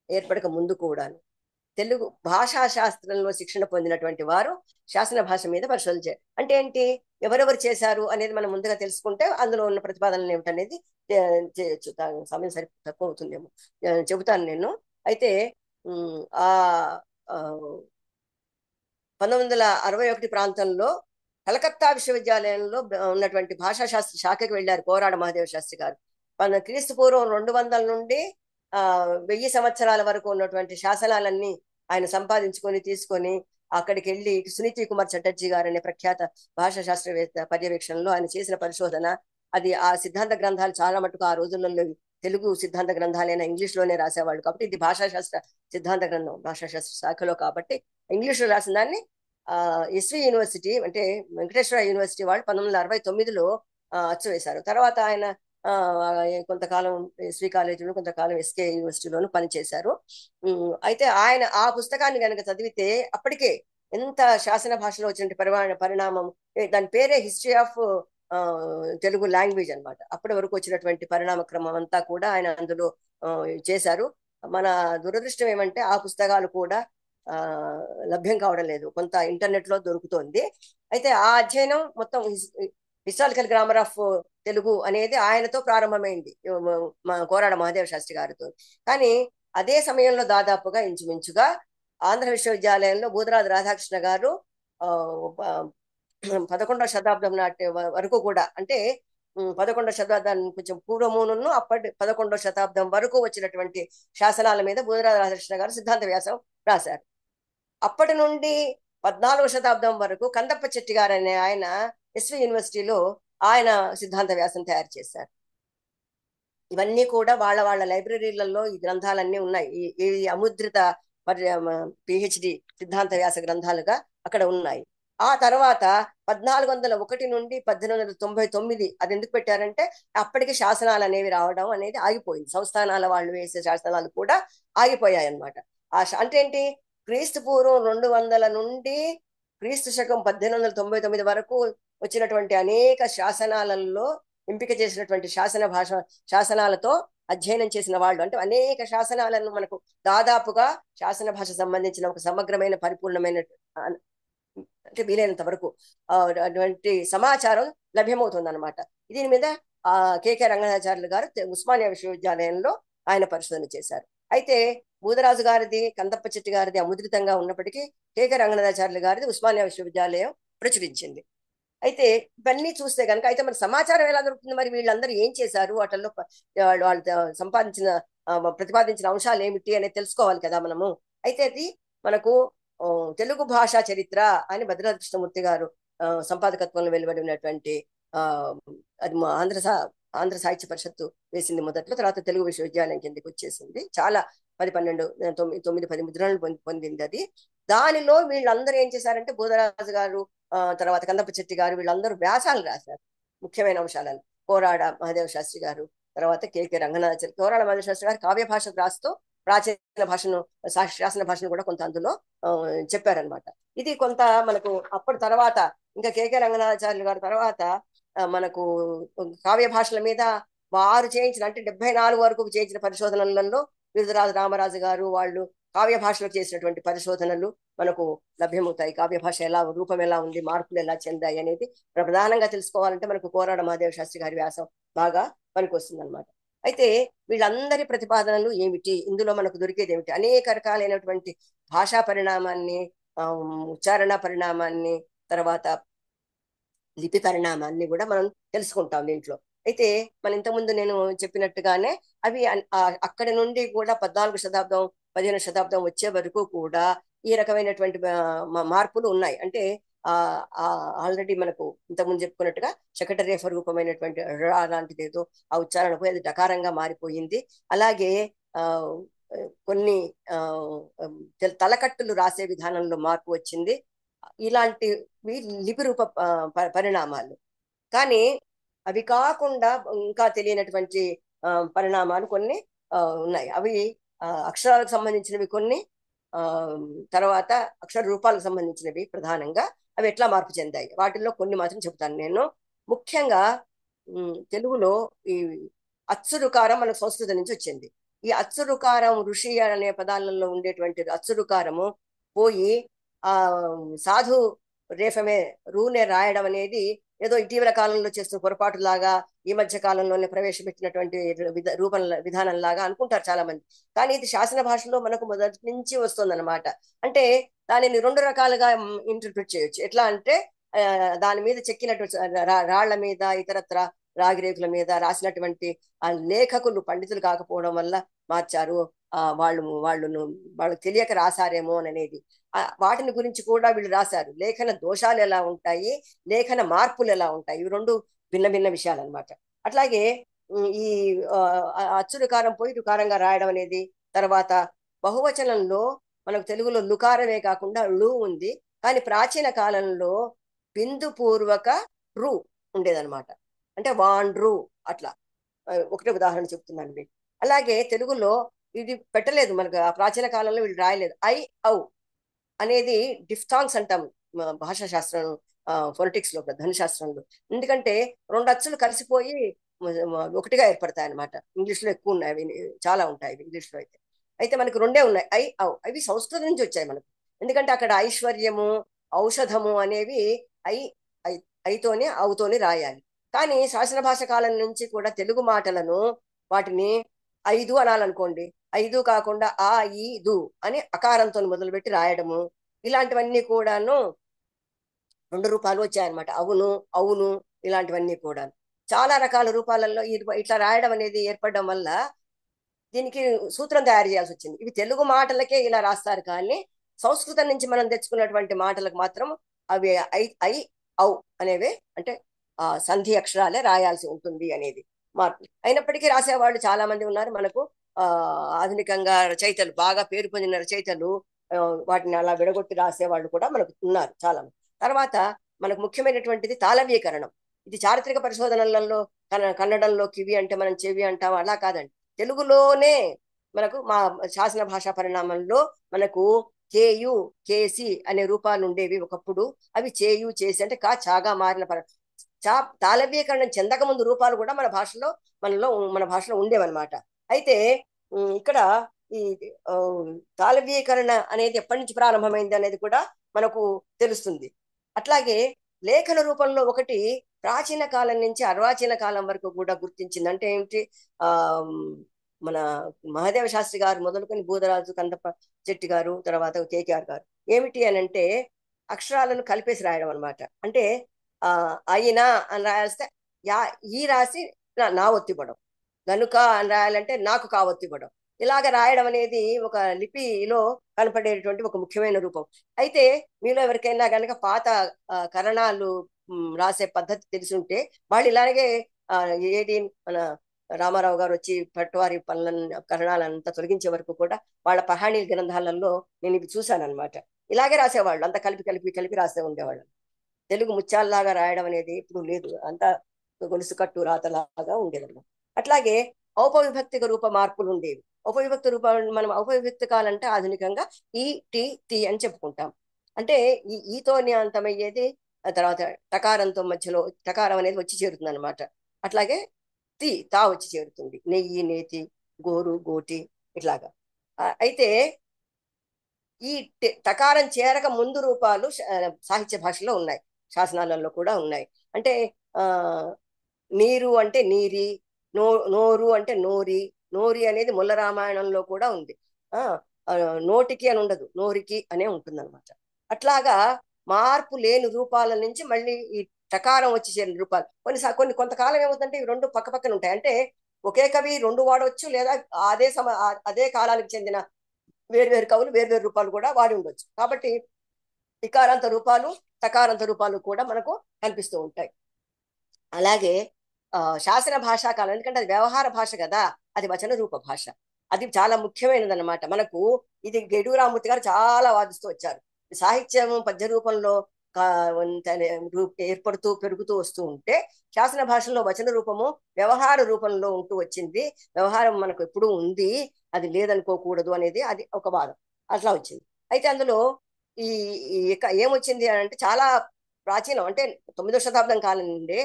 ఏర్పడక ముందు కూడాను తెలుగు భాషా శాస్త్రంలో శిక్షణ పొందినటువంటి వారు శాసన భాష మీద పరిశోధన చేయాలి. అంటే ఏంటి, ఎవరెవరు చేశారు అనేది మనం ముందుగా తెలుసుకుంటే అందులో ఉన్న ప్రతిపాదనలు ఏమిటనేది చేయొచ్చు. సమయం తక్కువ అవుతుందేమో, చెబుతాను నేను. అయితే ఆ 1961 ప్రాంతంలో కలకత్తా విశ్వవిద్యాలయంలో ఉన్నటువంటి భాషా శాస్త్ర శాఖకి వెళ్ళారు కోరాడ మహదేవ శాస్త్రి గారు. క్రీస్తు పూర్వం 200 నుండి 1000 సంవత్సరాల వరకు ఉన్నటువంటి శాసనాలన్నీ ఆయన సంపాదించుకొని తీసుకొని అక్కడికి వెళ్ళి సునీతి కుమార్ చటర్జీ గారు అనే ప్రఖ్యాత భాషా శాస్త్రవేత్త పర్యవేక్షణలో ఆయన చేసిన పరిశోధన. అది ఆ సిద్ధాంత గ్రంథాలు చాలా మటుకు ఆ రోజులలో తెలుగు సిద్ధాంత గ్రంథాలైనా ఇంగ్లీష్ లోనే రాసేవాళ్ళు కాబట్టి ఇది భాషా శాస్త్ర సిద్ధాంత గ్రంథం భాషా శాస్త్ర శాఖలో కాబట్టి ఇంగ్లీష్లో రాసిన దాన్ని ఎస్వి యూనివర్సిటీ అంటే వెంకటేశ్వర యూనివర్సిటీ వాళ్ళు 1969లో అచ్చు వేశారు. తర్వాత ఆయన కొంతకాలం ఎస్వి కాలేజీలో కొంతకాలం ఎస్కే యూనివర్సిటీలోను పనిచేశారు. అయితే ఆయన ఆ పుస్తకాన్ని కనుక చదివితే అప్పటికే ఎంత శాసన భాషలో వచ్చిన పరిణామం, దాని పేరే హిస్టరీ ఆఫ్ తెలుగు లాంగ్వేజ్ అన్నమాట. అప్పటి వరకు వచ్చినటువంటి పరిణామ క్రమం అంతా కూడా ఆయన అందులో చేశారు. మన దురదృష్టం ఏమంటే ఆ పుస్తకాలు కూడా లభ్యం కావడం లేదు, కొంత ఇంటర్నెట్ లో దొరుకుతోంది. అయితే ఆ అధ్యయనం మొత్తం హిస్టారికల్ గ్రామర్ ఆఫ్ తెలుగు అనేది ఆయనతో ప్రారంభమైంది, మా కోరాడ మహదేవ శాస్త్రి గారితో. కానీ అదే సమయంలో దాదాపుగా ఇంచుమించుగా ఆంధ్ర విశ్వవిద్యాలయంలో బూదరాజు రాధాకృష్ణ గారు 11వ శతాబ్దం నాటి వరకు కూడా, అంటే 11వ శతాబ్దానికి కొంచెం పూర్వమును అప్పటి 11వ శతాబ్దం వరకు వచ్చినటువంటి శాసనాల మీద బూదరాజు రాధాకృష్ణ గారు సిద్ధాంత వ్యాసం రాశారు. అప్పటి నుండి 14వ శతాబ్దం వరకు కందప్ప చెట్టి గారు అనే ఆయన ఎస్వి యూనివర్సిటీలో ఆయన సిద్ధాంత వ్యాసం తయారు చేశారు. ఇవన్నీ కూడా వాళ్ళ లైబ్రరీలలో ఈ గ్రంథాలన్నీ ఉన్నాయి. ఈ అముద్రిత పిహెచ్డి సిద్ధాంత వ్యాస గ్రంథాలుగా అక్కడ ఉన్నాయి. ఆ తర్వాత 1401 నుండి 1899 అది ఎందుకు పెట్టారంటే అప్పటికి శాసనాలు అనేవి రావడం అనేది ఆగిపోయింది, సంస్థానాల వాళ్ళు వేసే శాసనాలు కూడా ఆగిపోయాయి అన్నమాట. అంటే ఏంటి, క్రీస్తు పూర్వం 200 నుండి క్రీస్తు శకం 1899 వరకు వచ్చినటువంటి అనేక శాసనాలలో ఎంపిక చేసినటువంటి శాసనాలతో అధ్యయనం చేసిన వాళ్ళు, అంటే అనేక శాసనాలను మనకు దాదాపుగా శాసన భాష సంబంధించిన ఒక సమగ్రమైన పరిపూర్ణమైన అంటే వీలైనంత వరకు అటువంటి సమాచారం లభ్యమవుతుంది అనమాట. దీని మీద కేకే రంగనాచార్యులు గారు ఉస్మానియా విశ్వవిద్యాలయంలో ఆయన పరిశోధన చేశారు. అయితే బూదరాజు గారిది కందప్ప చెట్టి గారిది అముద్రితంగా ఉన్నప్పటికీ కేకే రంగనాచార్యులు గారిది ఉస్మానియా విశ్వవిద్యాలయం ప్రచురించింది. అయితే ఇవన్నీ చూస్తే కనుక అయితే మన సమాచారం ఎలా దొరుకుతుంది, మరి వీళ్ళందరూ ఏం చేశారు, వాటిల్లో వాళ్ళు ప్రతిపాదించిన అంశాలు ఏమిటి అనేది తెలుసుకోవాలి కదా మనము. అయితే అది మనకు తెలుగు భాషా చరిత్ర అని భద్రాద్రి కృష్ణమూర్తి గారు సంపాదకత్వంలో వెలువడి ఉన్నటువంటి అది ఆంధ్ర సాహిత్య పరిషత్తు వేసింది మొదట్లో, తర్వాత తెలుగు విశ్వవిద్యాలయం కిందకి వచ్చేసింది. చాలా తొమ్మిది 10 ముద్రణలు పొందింది అది. దానిలో వీళ్ళందరూ ఏం చేశారంటే బోధరాజు గారు, తర్వాత కందప్ప చెట్టి గారు, వీళ్ళందరూ వ్యాసాలు రాశారు ముఖ్యమైన అంశాలను. కోరాడ మహదేవ శాస్త్రి గారు, తర్వాత కేకే రంగనాథాచారి. కోరాడ మహదేవ శాస్త్రి గారు కావ్య భాష రాస్తూ ప్రాచీన భాషను, శాసన భాషను కూడా కొంత అందులో చెప్పారనమాట. ఇది కొంత మనకు అప్పటి తర్వాత ఇంకా కేకే రంగనాథాచార్యులు గారి తర్వాత మనకు కావ్య భాషల మీద వారు చేయించిన, అంటే 74 వరకు చేయించిన పరిశోధనలలో విరుదరాజు రామరాజు గారు వాళ్ళు కావ్య భాషలో చేసినటువంటి పరిశోధనలు మనకు లభ్యమవుతాయి. కావ్య భాష ఎలా, రూపం ఎలా ఉంది, మార్పులు ఎలా చెందాయి అనేది ప్రధానంగా తెలుసుకోవాలంటే మనకు కోరాడ మహాదేవ శాస్త్రి గారి వ్యాసం బాగా పనికి వస్తుంది అనమాట. అయితే వీళ్ళందరి ప్రతిపాదనలు ఏమిటి, ఇందులో మనకు దొరికేది ఏమిటి, అనేక రకాలైనటువంటి భాషా పరిణామాన్ని, ఉచ్చారణ పరిణామాన్ని, తర్వాత లిపి పరిణామాన్ని కూడా మనం తెలుసుకుంటాం దీంట్లో. అయితే మన ఇంతకుముందు నేను చెప్పినట్టుగానే అవి అక్కడి నుండి కూడా 14వ శతాబ్దం 15వ శతాబ్దం వచ్చే వరకు కూడా ఈ రకమైనటువంటి మార్పులు ఉన్నాయి. అంటే ఆల్రెడీ మనకు ఇంతకుముందు చెప్పుకున్నట్టుగా శకటరేఫ రూపమైనటువంటి లాంటిది ఏదో ఆ ఉచ్చారణ పోయి అది డకారంగా మారిపోయింది. అలాగే కొన్ని తలకట్టులు రాసే విధానంలో మార్పు వచ్చింది. ఇలాంటివి లిపి రూప పరిణామాలు. కానీ అవి కాకుండా ఇంకా తెలియనటువంటి పరిణామాలు కొన్ని ఉన్నాయి. అవి అక్షరాలకు సంబంధించినవి కొన్ని, తర్వాత అక్షర రూపాలకు సంబంధించినవి ప్రధానంగా. అవి ఎట్లా మార్పు చెందాయి వాటిల్లో కొన్ని మాత్రం చెప్తాను నేను. ముఖ్యంగా తెలుగులో ఈ అచ్చురుకారం మనకు సంస్కృతం నుంచి వచ్చింది. ఈ అచ్చురుకారం, ఋషి అనే పదాలలో ఉండేటువంటి అచ్చురుకారము పోయి సాధు రేఫమే రూనే రాయడం అనేది ఏదో ఇటీవల కాలంలో చేస్తున్న పొరపాటు లాగా, ఈ మధ్య కాలంలోనే ప్రవేశపెట్టినటువంటి విధానం లాగా అనుకుంటారు చాలా మంది. కానీ ఇది శాసన భాషలో మనకు మొదటి నుంచి వస్తుందన్నమాట. అంటే దానిని 2 రకాలుగా ఇంటర్ప్రిట్ చేయొచ్చు. ఎట్లా అంటే దాని మీద చెక్కినటువంటి రాళ్ల మీద, ఇతరత్ర రాగిరేకుల మీద రాసినటువంటి ఆ లేఖకులు పండితులు కాకపోవడం వల్ల మార్చారు, వాళ్ళకు తెలియక రాశారేమో అనేది, వాటిని గురించి కూడా వీళ్ళు రాశారు. లేఖన దోషాలు ఎలా ఉంటాయి, లేఖన మార్పులు ఎలా ఉంటాయి, ఇవి 2 భిన్న భిన్న విషయాలు అనమాట. అట్లాగే ఈ అచ్చురుకారం పోయి రుకారంగా రాయడం అనేది. తర్వాత బహువచనంలో మనకు తెలుగులో లుకారమే కాకుండా ళు ఉంది, కానీ ప్రాచీన కాలంలో బిందు పూర్వక రు ఉండేదన్నమాట. అంటే వాండ్రు అట్లా. ఒకటే ఉదాహరణ చెప్తున్నాను మీకు. అలాగే తెలుగులో ఇది పెట్టలేదు మనకు, ఆ ప్రాచీన కాలంలో వీళ్ళు రాయలేదు. ఐ ఔ అనేది డిఫ్థాంగ్స్ అంటాం భాషా శాస్త్రం, ఫొనెటిక్స్ లో, ధ్వని శాస్త్రంలో. ఎందుకంటే 2 అచ్చులు కలిసిపోయి ఒకటిగా ఏర్పడతాయి అనమాట. ఇంగ్లీష్ లో ఎక్కువ ఉన్నాయి అవి, చాలా ఉంటాయి ఇంగ్లీష్ లో. అయితే మనకి 2 ఉన్నాయి, ఐ ఔ. అవి సంస్కృతం నుంచి వచ్చాయి మనకు. ఎందుకంటే అక్కడ ఐశ్వర్యము, ఔషధము అనేవి ఐతోని ఔతోని రాయాలి. కానీ శాసన భాష కాలం నుంచి కూడా తెలుగు మాటలను వాటిని 5 అనాలనుకోండి, 5 కాకుండా ఆ ఈ దు అని అకారంతో మొదలుపెట్టి రాయడము, ఇలాంటివన్నీ కూడాను 2 రూపాలు వచ్చాయన్నమాట. అవును, అవును, ఇలాంటివన్నీ కూడా చాలా రకాల రూపాలలో ఇట్లా రాయడం అనేది ఏర్పడడం వల్ల దీనికి సూత్రం తయారు చేయాల్సి వచ్చింది. ఇవి తెలుగు మాటలకే ఇలా రాస్తారు, కానీ సంస్కృతం నుంచి మనం తెచ్చుకున్నటువంటి మాటలకు మాత్రం అవి ఐ ఔ అనేవి, అంటే సంధి అక్షరాలే రాయాల్సి ఉంటుంది అనేది మార్పు. అయినప్పటికీ రాసేవాళ్ళు చాలా మంది ఉన్నారు మనకు. ఆధునికంగా రచయితలు, బాగా పేరు పొందిన రచయితలు వాటిని అలా విడగొట్టి రాసేవాళ్ళు కూడా మనకు ఉన్నారు చాలా మంది. తర్వాత మనకు ముఖ్యమైనటువంటిది తాళవ్యకరణం. ఇది చారిత్రక పరిశోధనలలో కన్నడంలో కివి అంటే మనం చెవి అంటాం, అలా కాదండి. తెలుగులోనే మనకు మా శాసన భాషా పరిణామంలో మనకు కేయు, కేసి అనే రూపాలు ఉండేవి ఒకప్పుడు. అవి చేయు, చేసి అంటే చాగా మారిన తాళవ్యకరణం చెందక ముందు రూపాలు కూడా మన భాషలో ఉండేవన్నమాట. అయితే ఇక్కడ ఈ తాళవ్యకరణ అనేది ఎప్పటి నుంచి ప్రారంభమైంది అనేది కూడా మనకు తెలుస్తుంది. అట్లాగే లేఖన రూపంలో ఒకటి ప్రాచీన కాలం నుంచి అర్వాచీన కాలం వరకు కూడా గుర్తించింది. అంటే ఏమిటి, మన మహాదేవ శాస్త్రి గారు మొదలుకొని బూదరాజు, కందప్ప చెట్టి గారు, తర్వాత కేకేఆర్ గారు ఏమిటి అని అంటే అక్షరాలను కలిపేసి రాయడం అనమాట. అంటే అయినా అని రాయాల్స్తే ఈ రాసి నా ఒత్తిపడం, గనుక అని రాయాలంటే నాకు కావొత్తిపడం, ఇలాగ రాయడం అనేది ఒక లిపిలో కనపడేటువంటి ఒక ముఖ్యమైన రూపం. అయితే మీలో ఎవరికైనా కనుక పాత కరణాలు రాసే పద్ధతి తెలిసి ఉంటే వాళ్ళు ఇలాగే ఏది మన రామారావు గారు వచ్చి పట్టువారి పనులను కరణాలంతా తొలగించే వరకు కూడా వాళ్ళ పహాణీ గ్రంథాలలో నేను ఇవి చూశాను అనమాట. ఇలాగే రాసేవాళ్ళు, అంతా కలిపి కలిపి కలిపి రాసే ఉండేవాళ్ళు. తెలుగు ముత్యాలలాగా రాయడం అనేది ఇప్పుడు లేదు, అంతా గొలుసు కట్టు రాతలాగా ఉండేదన్నమాట. అట్లాగే ఔపవిభక్తిక రూప మార్పులు ఉండేవి. ఔపవిభక్తి రూప మనం ఔపవిభక్తికాలంటే ఆధునికంగా ఈ టి తి అని చెప్పుకుంటాం. అంటే ఈ ఈతోని అంతమయ్యేది, తర్వాత టకారంతో మధ్యలో టకారం అనేది వచ్చి చేరుతుంది అనమాట. అట్లాగే తా వచ్చి చేరుతుంది. నెయ్యి, నేతి, గోరు, గోటి ఇట్లాగా. అయితే ఈ టకారం చేరక ముందు రూపాలు సాహిత్య భాషలో ఉన్నాయి, శాసనాలలో కూడా ఉన్నాయి. అంటే నీరు అంటే నీరి, నోరు అంటే నోరి. నోరి అనేది ముల్ల రామాయణంలో కూడా ఉంది. నోటికి అని ఉండదు, నోరికి అనే ఉంటుంది అనమాట. అట్లాగా మార్పు లేని రూపాల నుంచి మళ్ళీ ఈ టకారం వచ్చి చేరిన రూపాలు కొన్ని కొంతకాలం ఏమవుతుందంటే ఇవి రెండు పక్క పక్కన ఉంటాయి. అంటే ఒకే కవి రెండు వాడవచ్చు, లేదా అదే కాలానికి చెందిన వేర్వేరు కవులు వేర్వేరు రూపాలు కూడా వాడి ఉండొచ్చు. కాబట్టి ఇకారాంత రూపాలు, టకారాంత రూపాలు కూడా మనకు కనిపిస్తూ ఉంటాయి. అలాగే శాసన భాషా కాలం, ఎందుకంటే అది వ్యవహార భాష కదా, అది వచన రూప భాష. అది చాలా ముఖ్యమైనది అనమాట. మనకు ఇది గెడూరు రామూర్తి గారు చాలా వాదిస్తూ వచ్చారు. సాహిత్యం పద్య రూపంలో ఏర్పడుతూ పెరుగుతూ వస్తూ ఉంటే శాసన భాషలో వచన రూపము వ్యవహార రూపంలో ఉంటూ వచ్చింది. వ్యవహారం మనకు ఎప్పుడూ ఉంది, అది లేదనుకోకూడదు అనేది అది ఒక వాదం. అట్లా వచ్చింది. అయితే అందులో ఈ ఏమొచ్చింది అంటే చాలా ప్రాచీనం, అంటే 9వ శతాబ్దం కాలం నుండే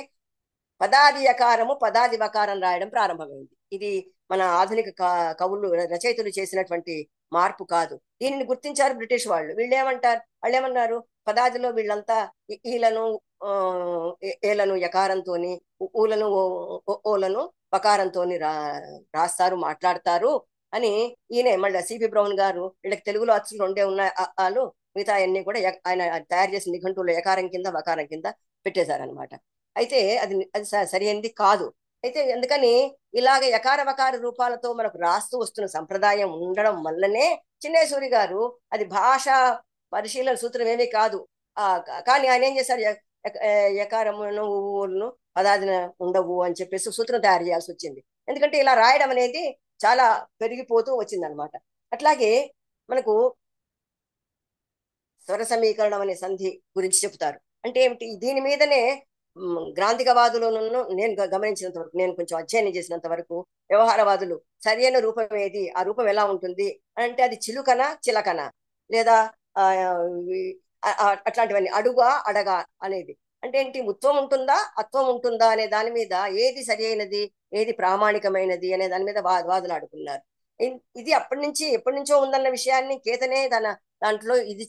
పదాది యకారము పదాది వకారం రాయడం ప్రారంభమైంది. ఇది మన ఆధునిక కవులు రచయితలు చేసినటువంటి మార్పు కాదు. దీనిని గుర్తించారు బ్రిటిష్ వాళ్ళు. వాళ్ళేమన్నారు, పదాదిలో వీళ్ళంతా ఈలను ఏలను యకారంతోని, ఊలను ఓలను వకారంతోని రాస్తారు, మాట్లాడతారు అని. ఈయన మళ్ళీ సిపి బ్రౌన్ గారు వీళ్ళకి తెలుగులో అచ్చులు రెండే ఉన్నాయి, మిగతా అన్ని కూడా ఆయన తయారు చేసిన నిఘంటువులో యకారం కింద వకారం కింద పెట్టేశారనమాట. అయితే అది సరైనది కాదు. అయితే ఎందుకని ఇలాగ యకార వకార రూపాలతో మనకు రాస్తూ వస్తున్న సంప్రదాయం ఉండడం వల్లనే చిన్నేశ్వరి గారు అది భాషా పరిశీలన సూత్రం ఏమీ కాదు, కానీ ఆయన ఏం చేశారు, యకారమును ఊలను పదాదిన ఉండవు అని చెప్పేసి సూత్రం తయారు చేయాల్సి వచ్చింది. ఎందుకంటే ఇలా రాయడం అనేది చాలా పెరిగిపోతూ వచ్చిందనమాట. అట్లాగే మనకు స్వర సమీకరణం అనే సంధి గురించి చెప్తారు. అంటే ఏమిటి, దీని మీదనే గ్రాంధికవాదులను నేను గమనించినంత వరకు, నేను కొంచెం అధ్యయనం చేసినంత వరకు, వ్యవహారవాదులు సరైన రూపం ఏది, ఆ రూపం ఎలా ఉంటుంది అంటే అది చిలుకన చిలకన లేదా అట్లాంటివన్నీ, అడుగా అడగా అనేది అంటే ఏంటి, ఉత్వం ఉంటుందా అత్వం ఉంటుందా అనే దాని మీద ఏది సరి అయినది ఏది ప్రామాణికమైనది అనే దాని మీద వాదులాడుకున్నారు. ఇది ఎప్పటి నుంచో ఉందన్న విషయాన్ని కేతనే దాంట్లో ఇది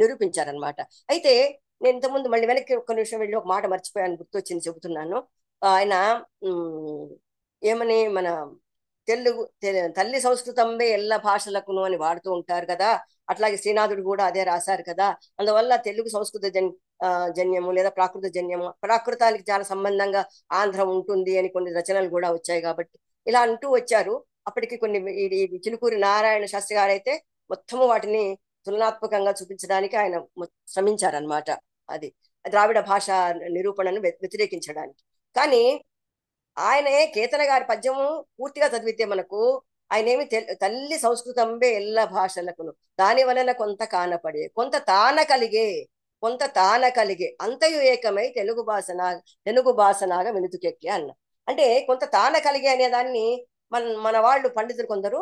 నిరూపించారనమాట. అయితే నేను ఇంతకుముందు మళ్ళీ వెనక్కి ఒక్క నిమిషం వెళ్ళి ఒక మాట మర్చిపోయాను, గుర్తొచ్చింది చెబుతున్నాను. ఆయన ఏమని మన తల్లి సంస్కృతంబే ఎల్ల భాషలకును అని వాడుతూ ఉంటారు కదా, అట్లాగే శ్రీనాథుడు కూడా అదే రాశారు కదా. అందువల్ల తెలుగు సంస్కృత జన్యము లేదా ప్రాకృత జన్యము, ప్రాకృతానికి చాలా సంబంధంగా ఆంధ్రం ఉంటుంది అని కొన్ని రచనలు కూడా వచ్చాయి. కాబట్టి ఇలా అంటూ వచ్చారు. అప్పటికి కొన్ని చిలుకూరి నారాయణ శాస్త్రి గారు అయితే మొత్తము వాటిని తులనాత్మకంగా చూపించడానికి ఆయన శ్రమించారనమాట. అది ద్రావిడ భాష నిరూపణను వ్యతిరేకించడానికి. కానీ ఆయనే కేతన గారి పద్యము పూర్తిగా చదివితే మనకు ఆయన ఏమి తల్లి సంస్కృతంబే ఎల్ల భాషలకును దాని వలన కొంత కానపడే కొంత తాన కలిగే అంతయు ఏకమై తెలుగు భాషనాగా వెనుతుకెక్కి అన్న. అంటే కొంత తాన కలిగే అనే దాన్ని మన వాళ్ళు పండితులు కొందరు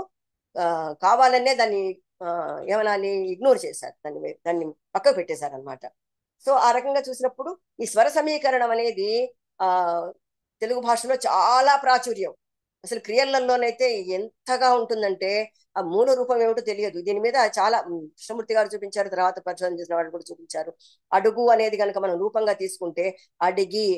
కావాలనే దాన్ని ఏమనాలి ఇగ్నోర్ చేశారు, దాన్ని పక్కకు పెట్టేశారు అనమాట. సో ఆ రకంగా చూసినప్పుడు ఈ స్వర సమీకరణం అనేది తెలుగు భాషలో చాలా ప్రాచుర్యం. అసలు క్రియలలోనైతే ఎంతగా ఉంటుందంటే ఆ మూల రూపం ఏమిటో తెలియదు. దీని మీద చాలా కృష్ణమూర్తి గారు చూపించారు, తర్వాత పరిశోధన చేసిన వాళ్ళు కూడా చూపించారు. అడుగు అనేది కనుక మనం రూపంగా తీసుకుంటే అడిగి,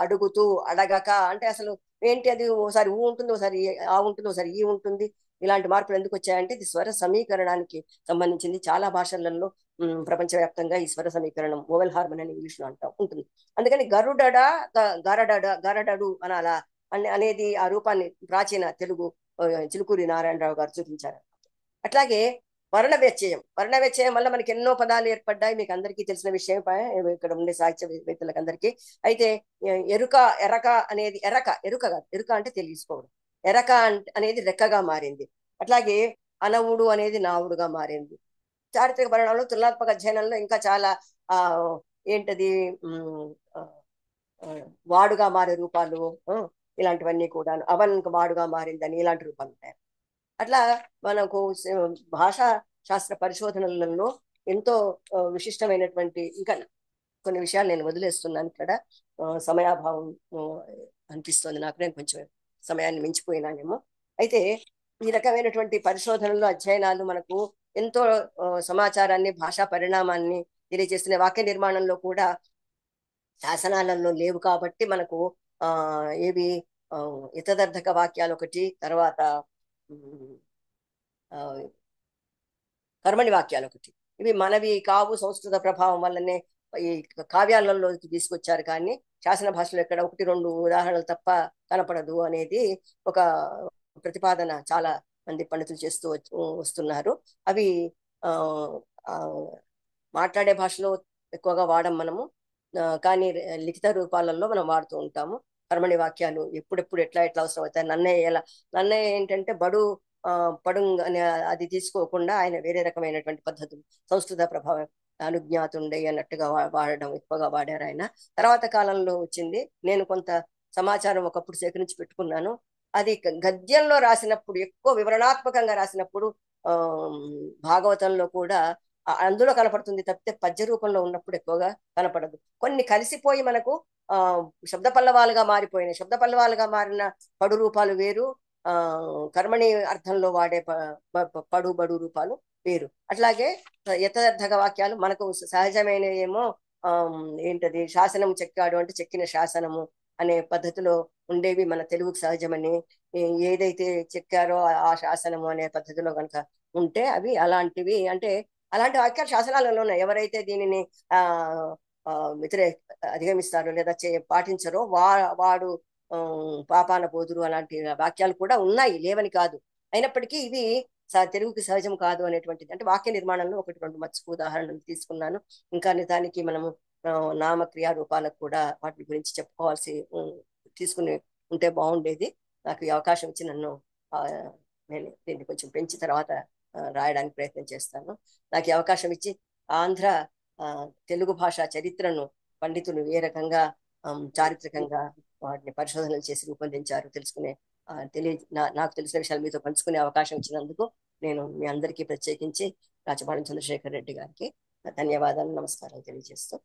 అడుగుతూ, అడగక అంటే అసలు ఏంటి, అది ఓసారి ఊ ఉంటుంది, ఓసారి ఆ ఉంటుంది, ఓసారి ఈ ఉంటుంది. ఇలాంటి మార్పులు ఎందుకు వచ్చాయంటే ఇది స్వర సమీకరణానికి సంబంధించింది. చాలా భాషలలో ప్రపంచవ్యాప్తంగా ఈ స్వర సమీకరణం ఓవెల్ హార్మోని అని ఇంగ్లీష్ లో అంటాం ఉంటుంది. అందుకని గరడడు అనాలా అనేది ఆ రూపాన్ని ప్రాచీన తెలుగు చిలుకూరి నారాయణరావు గారు చూపించారు. అట్లాగే వర్ణ వ్యత్యయం వల్ల మనకి ఎన్నో పదాలు ఏర్పడ్డాయి. మీకు అందరికీ తెలిసిన విషయం ఇక్కడ ఉండే సాహిత్యవేత్తలకు అందరికీ. అయితే ఎరక అనేది ఎరుక కాదు, ఎరుక అంటే తెలుసుకోవడం. ఎరక అనేది రెక్కగా మారింది. అట్లాగే అనవుడు అనేది నావుడుగా మారింది. చారిత్రక పరిణామంలో తులనాత్మక అధ్యయనంలో ఇంకా చాలా ఆ ఏంటది వాడుగా మారే రూపాలు, ఇలాంటివన్నీ కూడా అవన్కి వాడుగా మారిందని ఇలాంటి రూపాలు ఉంటాయి. అట్లా మనకు భాషా శాస్త్ర పరిశోధనలలో ఎంతో విశిష్టమైనటువంటి ఇంకా కొన్ని విషయాలు నేను వదిలేస్తున్నాను ఇక్కడ. సమయాభావం అనిపిస్తుంది నాకు, నేను కొంచెం సమయాన్ని మించిపోయినానేమో. అయితే ఈ రకమైనటువంటి పరిశోధనలు అధ్యయనాలు మనకు ఎంతో సమాచారాన్ని, భాషా పరిణామాన్ని తెలియజేస్తున్న వాక్య నిర్మాణంలో కూడా శాసనాలలో లేవు కాబట్టి మనకు ఏవి యథార్థక వాక్యాలు ఒకటి, తర్వాత కర్మణి వాక్యాలు ఒకటి. ఇవి మనవి కావు, సంస్కృత ప్రభావం వల్లనే ఈ కావ్యాలలో తీసుకొచ్చారు. కానీ శాసన భాషలో ఎక్కడ 1-2 ఉదాహరణలు తప్ప కనపడదు అనేది ఒక ప్రతిపాదన చాలా మంది పండితులు చేస్తూ వస్తున్నారు. అవి మాట్లాడే భాషలో ఎక్కువగా వాడం మనము, కానీ లిఖిత రూపాలలో మనం వాడుతూ ఉంటాము. కర్మణి వాక్యాలు ఎప్పుడెప్పుడు ఎట్లా అవసరం అవుతాయి. నన్నయ్య ఏంటంటే పడుంగ్ అనే అది తీసుకోకుండా ఆయన వేరే రకమైనటువంటి పద్ధతులు, సంస్కృత ప్రభావం అనుజ్ఞాతుండే అన్నట్టుగా వాడడం ఎక్కువగా వాడారు ఆయన. తర్వాత కాలంలో వచ్చింది. నేను కొంత సమాచారం ఒకప్పుడు సేకరించి పెట్టుకున్నాను. అది గద్యంలో రాసినప్పుడు, ఎక్కువ వివరణాత్మకంగా రాసినప్పుడు భాగవతంలో కూడా అందులో కనపడుతుంది తప్పితే పద్య రూపంలో ఉన్నప్పుడు ఎక్కువగా కనపడదు. కొన్ని కలిసిపోయి మనకు శబ్ద పల్లవాలుగా మారిపోయినాయి. శబ్ద పల్లవాలుగా మారిన పడు రూపాలు వేరు, కర్మణి అర్థంలో వాడే పడు బడు రూపాలు వేరు. అట్లాగే యథార్థక వాక్యాలు మనకు సహజమైన ఏమో ఏంటది శాసనం చెక్కాడు అంటే చెక్కిన శాసనము అనే పద్ధతిలో ఉండేవి మన తెలుగుకు సహజమని, ఏదైతే చెక్కారో ఆ శాసనము అనే పద్ధతిలో కనుక ఉంటే అవి అలాంటివి. అంటే అలాంటి వాక్యాలు శాసనాలలో ఉన్నాయి. ఎవరైతే దీనిని అధిగమిస్తారో లేదా పాటించరో వాడు పాపాన పోదురు అలాంటి వాక్యాలు కూడా ఉన్నాయి, లేవని కాదు. అయినప్పటికీ ఇవి తెలుగుకి సహజం కాదు అనేటువంటిది. అంటే వాక్య నిర్మాణంలో 1-2 మచ్చుకు ఉదాహరణలు తీసుకున్నాను. ఇంకా నిజానికి మనము నామక్రియా రూపాలకు కూడా వాటి గురించి చెప్పుకోవాల్సి తీసుకుని ఉంటే బాగుండేది. నాకు ఈ అవకాశం ఇచ్చి నేను దీన్ని కొంచెం పెంచి తర్వాత రాయడానికి ప్రయత్నం చేస్తాను. నాకు ఈ అవకాశం ఇచ్చి ఆంధ్ర తెలుగు భాష చరిత్రను పండితులు ఏ రకంగా చారిత్రకంగా వాటిని పరిశోధనలు చేసి రూపొందించారు తెలుసుకునే నాకు తెలిసిన విషయాలు మీతో పంచుకునే అవకాశం ఇచ్చినందుకు నేను మీ అందరికీ ప్రత్యేకించి రాచపాళెం చంద్రశేఖర్ రెడ్డి గారికి ధన్యవాదాలు, నమస్కారాలు తెలియజేస్తూ.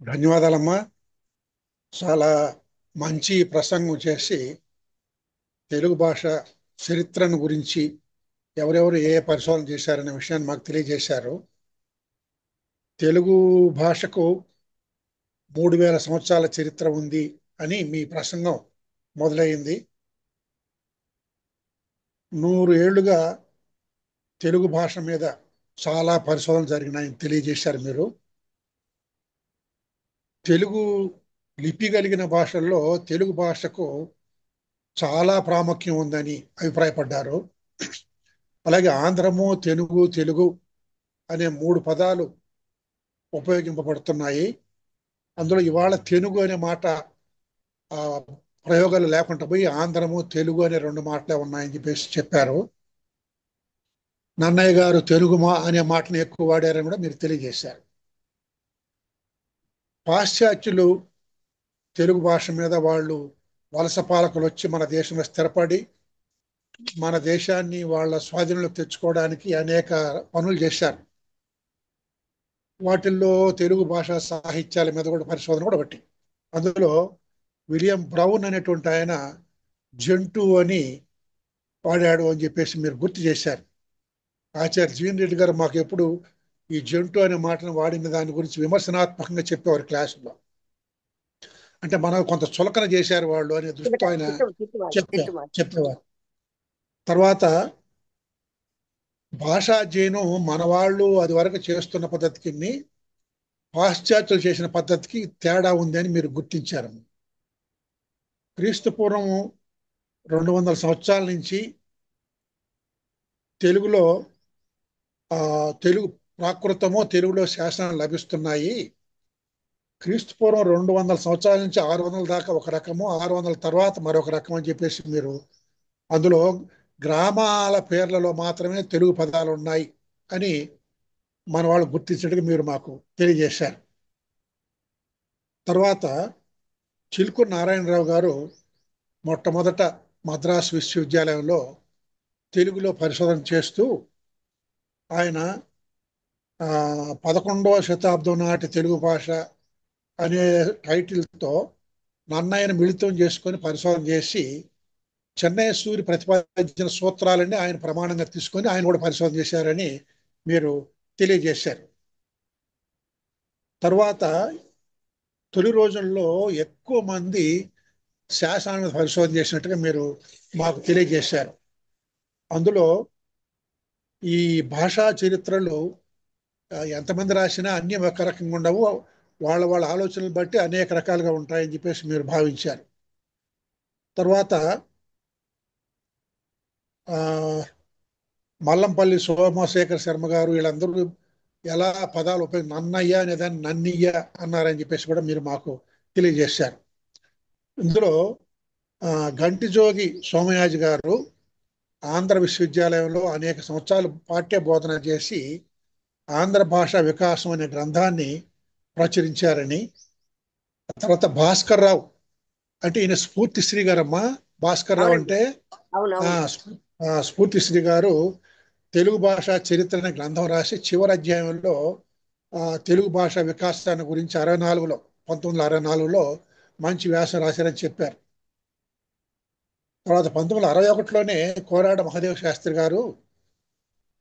ధన్యవాదాలమ్మా. చాలా మంచి ప్రసంగం చేసి తెలుగు భాష చరిత్రను గురించి ఎవరెవరు ఏ పరిశోధన చేశారనే విషయాన్ని మాకు తెలియజేశారు. తెలుగు భాషకు 3000 సంవత్సరాల చరిత్ర ఉంది అని మీ ప్రసంగం మొదలైంది. 100 ఏళ్లుగా తెలుగు భాష మీద చాలా పరిశోధనలు జరిగినాయని తెలియజేశారు మీరు. తెలుగు లిపి కలిగిన భాషల్లో తెలుగు భాషకు చాలా ప్రాముఖ్యం ఉందని అభిప్రాయపడ్డారు. అలాగే ఆంధ్రము, తెలుగు అనే 3 పదాలు ఉపయోగింపబడుతున్నాయి. అందులో ఇవాళ తెలుగు అనే మాట ప్రయోగాలు లేకుండా పోయి ఆంధ్రము, తెలుగు అనే 2 మాటలే ఉన్నాయని చెప్పారు. నన్నయ్య గారు తెలుగు అనే మాటను ఎక్కువ వాడారని కూడా మీరు తెలియజేశారు. పాశ్చాత్యులు తెలుగు భాష మీద వాళ్ళు వలస పాలకులు వచ్చి మన దేశంలో స్థిరపడి మన దేశాన్ని వాళ్ళ స్వాధీనంలోకి తెచ్చుకోవడానికి అనేక పనులు చేశారు. వాటిల్లో తెలుగు భాష సాహిత్యాల మీద కూడా పరిశోధన కూడా బట్టి అందులో విలియం బ్రౌన్ అనేటువంటి ఆయన జంటు అని వాడాడు అని చెప్పేసి మీరు గుర్తు చేశారు. ఆచార్య జీవన్ రెడ్డి గారు మాకు ఎప్పుడు ఈ జంటు అనే మాటను వాడిన దాని గురించి విమర్శనాత్మకంగా చెప్పేవారు క్లాసులో. అంటే మనం కొంత చులకన చేశారు వాళ్ళు అనే దృష్టితో ఆయన చెప్పేవారు. తర్వాత భాషాధ్యయనం మన వాళ్ళు అది వరకు చేస్తున్న పద్ధతికి పాశ్చాత్యులు చేసిన పద్ధతికి తేడా ఉంది అని మీరు గుర్తించారు. క్రీస్తు పూర్వం 200 సంవత్సరాల నుంచి తెలుగులో తెలుగు ప్రాకృతము తెలుగులో శాసనాలు లభిస్తున్నాయి. క్రీస్తుపూర్వం 200 సంవత్సరాల నుంచి 600 దాకా ఒక రకము, 600 తర్వాత మరొక రకం అని చెప్పేసి మీరు అందులో గ్రామాల పేర్లలో మాత్రమే తెలుగు పదాలు ఉన్నాయి అని మన వాళ్ళు గుర్తించినట్టుగా మీరు మాకు తెలియజేశారు. తర్వాత చిలుకూరు నారాయణరావు గారు మొట్టమొదట మద్రాసు విశ్వవిద్యాలయంలో తెలుగులో పరిశోధన చేస్తూ ఆయన 11వ శతాబ్దం నాటి తెలుగు భాష అనే టైటిల్తో నన్నయ్యను మిళితం చేసుకొని పరిశోధన చేసి చెన్నై సూరి ప్రతిపాదించిన సూత్రాలన్నీ ఆయన ప్రమాణంగా తీసుకొని ఆయన కూడా పరిశోధన చేశారని మీరు తెలియజేశారు. తర్వాత తొలి రోజుల్లో ఎక్కువ మంది శాసనాల మీద పరిశోధన చేసినట్టుగా మీరు మాకు తెలియజేశారు. అందులో ఈ భాషా చరిత్రలు ఎంతమంది రాసినా అన్ని ఒక రకంగా ఉండవు, వాళ్ళ ఆలోచనలు బట్టి అనేక రకాలుగా ఉంటాయని చెప్పేసి మీరు భావించారు. తర్వాత మల్లంపల్లి సోమశేఖర శర్మ గారు వీళ్ళందరూ ఎలా పదాలు నన్నయ్య అనేదాన్ని నన్నయ్య అన్నారని చెప్పేసి కూడా మీరు మాకు తెలియజేశారు. ఇందులో గంటిజోగి సోమయాజి గారు ఆంధ్ర విశ్వవిద్యాలయంలో అనేక సంవత్సరాలు పాఠ్య బోధన చేసి ఆంధ్ర భాష వికాసం అనే గ్రంథాన్ని ప్రచురించారని, తర్వాత భాస్కర్ రావు అంటే ఈయన స్ఫూర్తిశ్రీ గారమ్మా. భాస్కర్ రావు అంటే స్ఫూర్తిశ్రీ గారు తెలుగు భాష చరిత్ర అనే గ్రంథం రాసి చివరి అధ్యాయంలో తెలుగు భాష వికాసాన్ని గురించి 1964లో మంచి వ్యాసం రాశారని చెప్పారు. తర్వాత 1961లోనే కోరాడ మహాదేవ శాస్త్రి గారు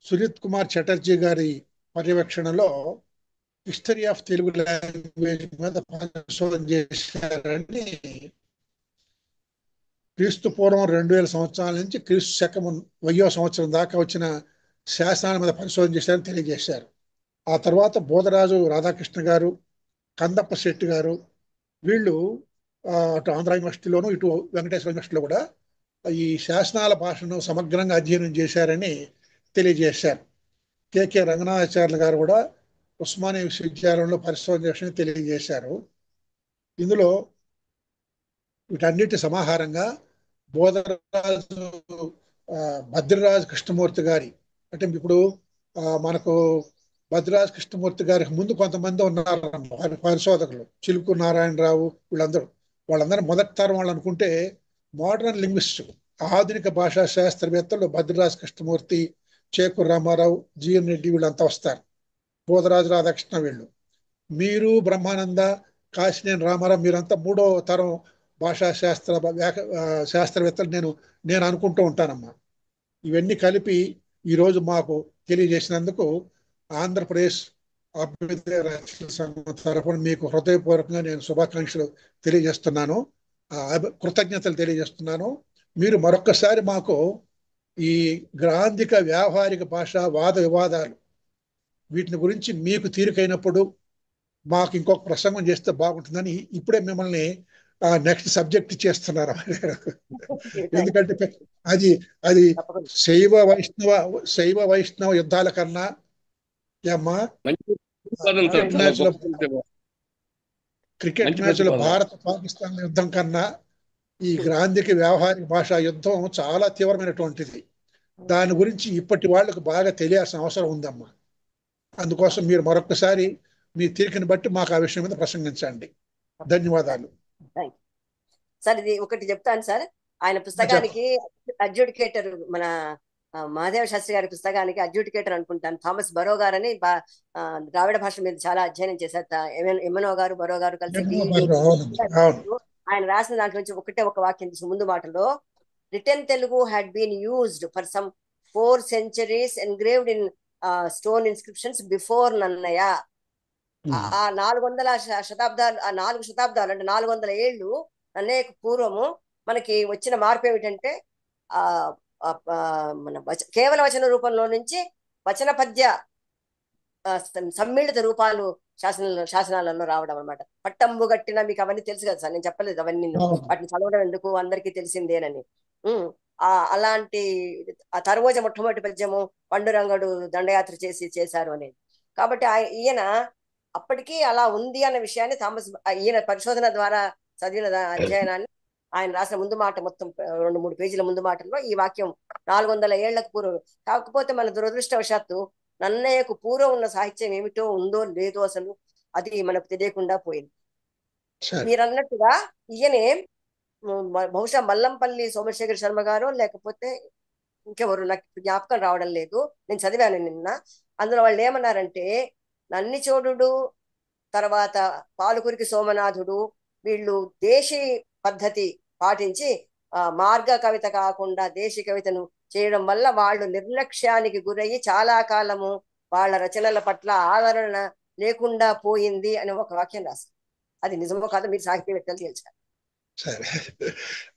సునీత్ కుమార్ చటర్జీ గారి పర్యవేక్షణలో హిస్టరీ ఆఫ్ తెలుగు లాంగ్వేజ్ మీద పరిశోధన చేశారని క్రీస్తు పూర్వం 2000 సంవత్సరాల నుంచి క్రీస్తు శకం 1000వ సంవత్సరం దాకా వచ్చిన శాసనాల మీద పరిశోధన చేశారని తెలియజేశారు. ఆ తర్వాత బోధరాజు రాధాకృష్ణ గారు, కందప్ప శెట్టి గారు వీళ్ళు అటు ఆంధ్ర యూనివర్సిటీలోను ఇటు వెంకటేశ్వర యూనివర్సిటీలో కూడా ఈ శాసనాల భాషను సమగ్రంగా అధ్యయనం చేశారని తెలియజేశారు. కె రంగనాథాచార్యులు గారు కూడా ఉస్మానియా విశ్వవిద్యాలయంలో పరిశోధన చేశారని తెలియజేశారు. ఇందులో వీటన్నిటి సమాహారంగా బోధరాజు భద్రరాజు కృష్ణమూర్తి గారి అంటే ఇప్పుడు మనకు భద్రరాజు కృష్ణమూర్తి గారికి ముందు కొంతమంది ఉన్నారు పరిశోధకులు, చిలుకూరు నారాయణరావు వాళ్ళందరూ మొదటి తరం వాళ్ళు అనుకుంటే మోడర్న్ లింగ్విస్ట్ ఆధునిక భాషా శాస్త్రవేత్తలు భద్రరాజు కృష్ణమూర్తి, చేకూరు రామారావు, జిఎన్ రెడ్డి వీళ్ళంతా వస్తారు. బోధరాజు రాధాకృష్ణ వీళ్ళు. మీరు బ్రహ్మానంద, కాశినేని రామారావు మీరంతా 3వ తరం భాషా శాస్త్రవేత్తలు నేను అనుకుంటూ ఉంటానమ్మా. ఇవన్నీ కలిపి ఈరోజు మాకు తెలియజేసినందుకు ఆంధ్రప్రదేశ్ అభ్యుదయ రక్షణ సంఘం తరఫున మీకు హృదయపూర్వకంగా నేను శుభాకాంక్షలు తెలియజేస్తున్నాను, కృతజ్ఞతలు తెలియజేస్తున్నాను. మీరు మరొక్కసారి మాకు ఈ గ్రాంధిక వ్యావహారిక భాష వాద వివాదాలు వీటిని గురించి మీకు తీరికైనప్పుడు మాకు ఇంకొక ప్రసంగం చేస్తే బాగుంటుందని ఇప్పుడే మిమ్మల్ని నెక్స్ట్ సబ్జెక్ట్ చేస్తున్నారు. ఎందుకంటే అది శైవ వైష్ణవ యుద్ధాల కన్నా ఏమ్మా క్రికెట్ మ్యాచ్లో భారత పాకిస్తాన్ యుద్ధం కన్నా ఈ గ్రాంధిక వ్యావహారిక భాషా యుద్ధం చాలా తీవ్రమైనటువంటిది. దాని గురించి ఇప్పటి వాళ్ళకు బాగా తెలియాల్సిన అవసరం ఉందమ్మా. అందుకోసం మీరు మరొకసారి మీ తీరికని బట్టి మాకు ఆ విషయం మీద ప్రసంగించండి. ధన్యవాదాలు సార్. ఇది ఒకటి చెప్తాను సార్, ఆయన పుస్తకానికి అడ్జుడికేటర్ మన మహాదేవ శాస్త్రి గారి పుస్తకానికి అడ్జుడికేటర్ అనుకుంటాను థామస్ బరో గారు అని ద్రావిడ భాష మీద చాలా అధ్యయనం చేశారు. ఎమ్మెనో గారు, బరో గారు కలిసి ఆయన రాసిన దాంట్లో నుంచి ఒక వాక్యం ముందు మాటలో return Telugu had been used for some 4 centuries engraved in stone inscriptions before Nannaya. ఆ 400 శతాబ్దాలు, ఆ 4 శతాబ్దాలు అంటే 400 ఏళ్ళు నన్నయ్యకు పూర్వము మనకి వచ్చిన మార్పు ఏమిటంటే మన కేవల వచన రూపంలో నుంచి వచన పద్య సమ్మిళిత రూపాలు శాసనాలలో రావడం అనమాట. పట్టంబు గట్టిన మీకు అవన్నీ తెలుసు కదా సార్, నేను చెప్పలేదు అవన్నీ, వాటిని చదవడం ఎందుకు, అందరికీ తెలిసిందేనని. అలాంటి ఆ తరువోజ మొట్టమొదటి పద్యము పండురంగడు దండయాత్ర చేశారు అనేది. కాబట్టి ఈయన అప్పటికీ అలా ఉంది అన్న విషయాన్ని ఈయన పరిశోధన ద్వారా చదివిన అధ్యయనాన్ని ఆయన రాసిన ముందు మాట మొత్తం 2-3 పేజీల ముందు మాటల్లో ఈ వాక్యం 400 ఏళ్లకు పూర్వం. కాకపోతే మన దురదృష్టవశాత్తు నన్నయ్యకు పూర్వం ఉన్న సాహిత్యం ఏమిటో ఉందో లేదో అసలు అది మనకు తెలియకుండా పోయింది. మీరు అన్నట్టుగా ఈయనే బహుశా మల్లంపల్లి సోమశేఖర శర్మ గారు లేకపోతే ఇంకెవరు నాకు జ్ఞాపకం రావడం లేదు, నేను చదివాను నిన్న. అందులో వాళ్ళు ఏమన్నారంటే నన్నిచోడుడు తర్వాత పాలుకురికి సోమనాథుడు వీళ్ళు దేశీ పద్ధతి పాటించి మార్గ కవిత కాకుండా దేశీ కవితను చేయడం వల్ల వాళ్ళు నిర్లక్ష్యానికి గురయ్యి చాలా కాలము వాళ్ళ రచనల పట్ల ఆదరణ లేకుండా పోయింది అని ఒక వాక్యం రాశారు. అది నిజమో కాదో మీరు సాహిత్యవేత్తలు తెలిసారు. సరే,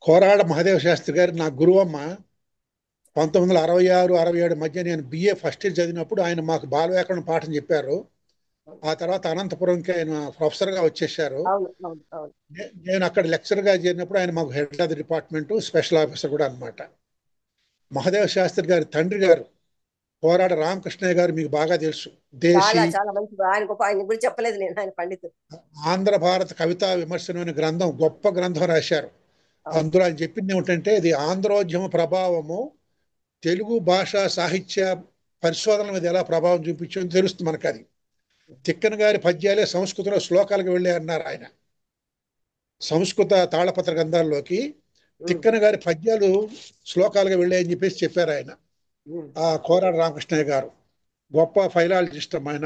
కోరాడ మహాదేవ శాస్త్రి గారు నా గురువమ్మ. 1966-67 మధ్య నేను BA ఫస్ట్ ఇయర్ చదివినప్పుడు ఆయన మాకు బాల వ్యాకరణ పాఠం చెప్పారు. ఆ తర్వాత అనంతపురంకి ఆయన ప్రొఫెసర్గా వచ్చేసారు. నేను అక్కడ లెక్చర్గా చేరినప్పుడు ఆయన మాకు head of the department, special officer కూడా అన్నమాట. మహాదేవ శాస్త్రి గారి తండ్రి గారు కోరాడ రామకృష్ణయ్య గారు మీకు బాగా తెలుసు. దేశీ ఆంధ్ర భారత కవితా విమర్శనం అనే గ్రంథం, గొప్ప గ్రంథం రాశారు. అందులో ఆయన చెప్పింది ఏమిటంటే ఇది ఆంధ్రోద్యమ ప్రభావము తెలుగు భాషా సాహిత్య పరిశోధనల మీద ఎలా ప్రభావం చూపించిందో తెలుస్తుంది మనకు. అది తిక్కన గారి పద్యాలే సంస్కృతంలో శ్లోకాలకు వెళ్ళే అన్నారు ఆయన. సంస్కృత తాళపత్ర గ్రంథాల్లోకి తిక్కన గారి పద్యాలు శ్లోకాలుగా వెళ్ళాయని చెప్పేసి చెప్పారు ఆయన. ఆ కోరాడ రామకృష్ణయ్య గారు గొప్ప ఫైలాలజిస్ట్. ఆయన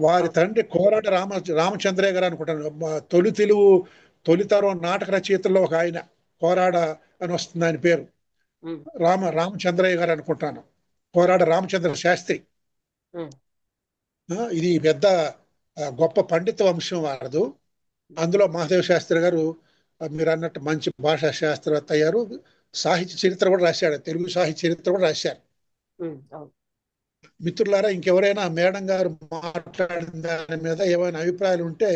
వారి తండ్రి కోరాడ రామచంద్రయ్య గారు అనుకుంటాను. తొలితరం నాటక రచయితల్లో ఒక ఆయన కోరాడ అని వస్తుంది ఆయన పేరు. రామచంద్రయ్య గారు అనుకుంటాను, కోరాడ రామచంద్ర శాస్త్రి. ఇది పెద్ద గొప్ప పండిత వంశం వారదు. అందులో మహాదేవ శాస్త్రి గారు మీరు అన్నట్టు మంచి భాషా శాస్త్రవేత్త అయ్యారు. సాహిత్య చరిత్ర కూడా రాశాడు, తెలుగు సాహిత్య చరిత్ర కూడా రాశారు. మిత్రులారా, ఇంకెవరైనా మేడం గారు మాట్లాడిన దాని మీద ఏమైనా అభిప్రాయాలు ఉంటే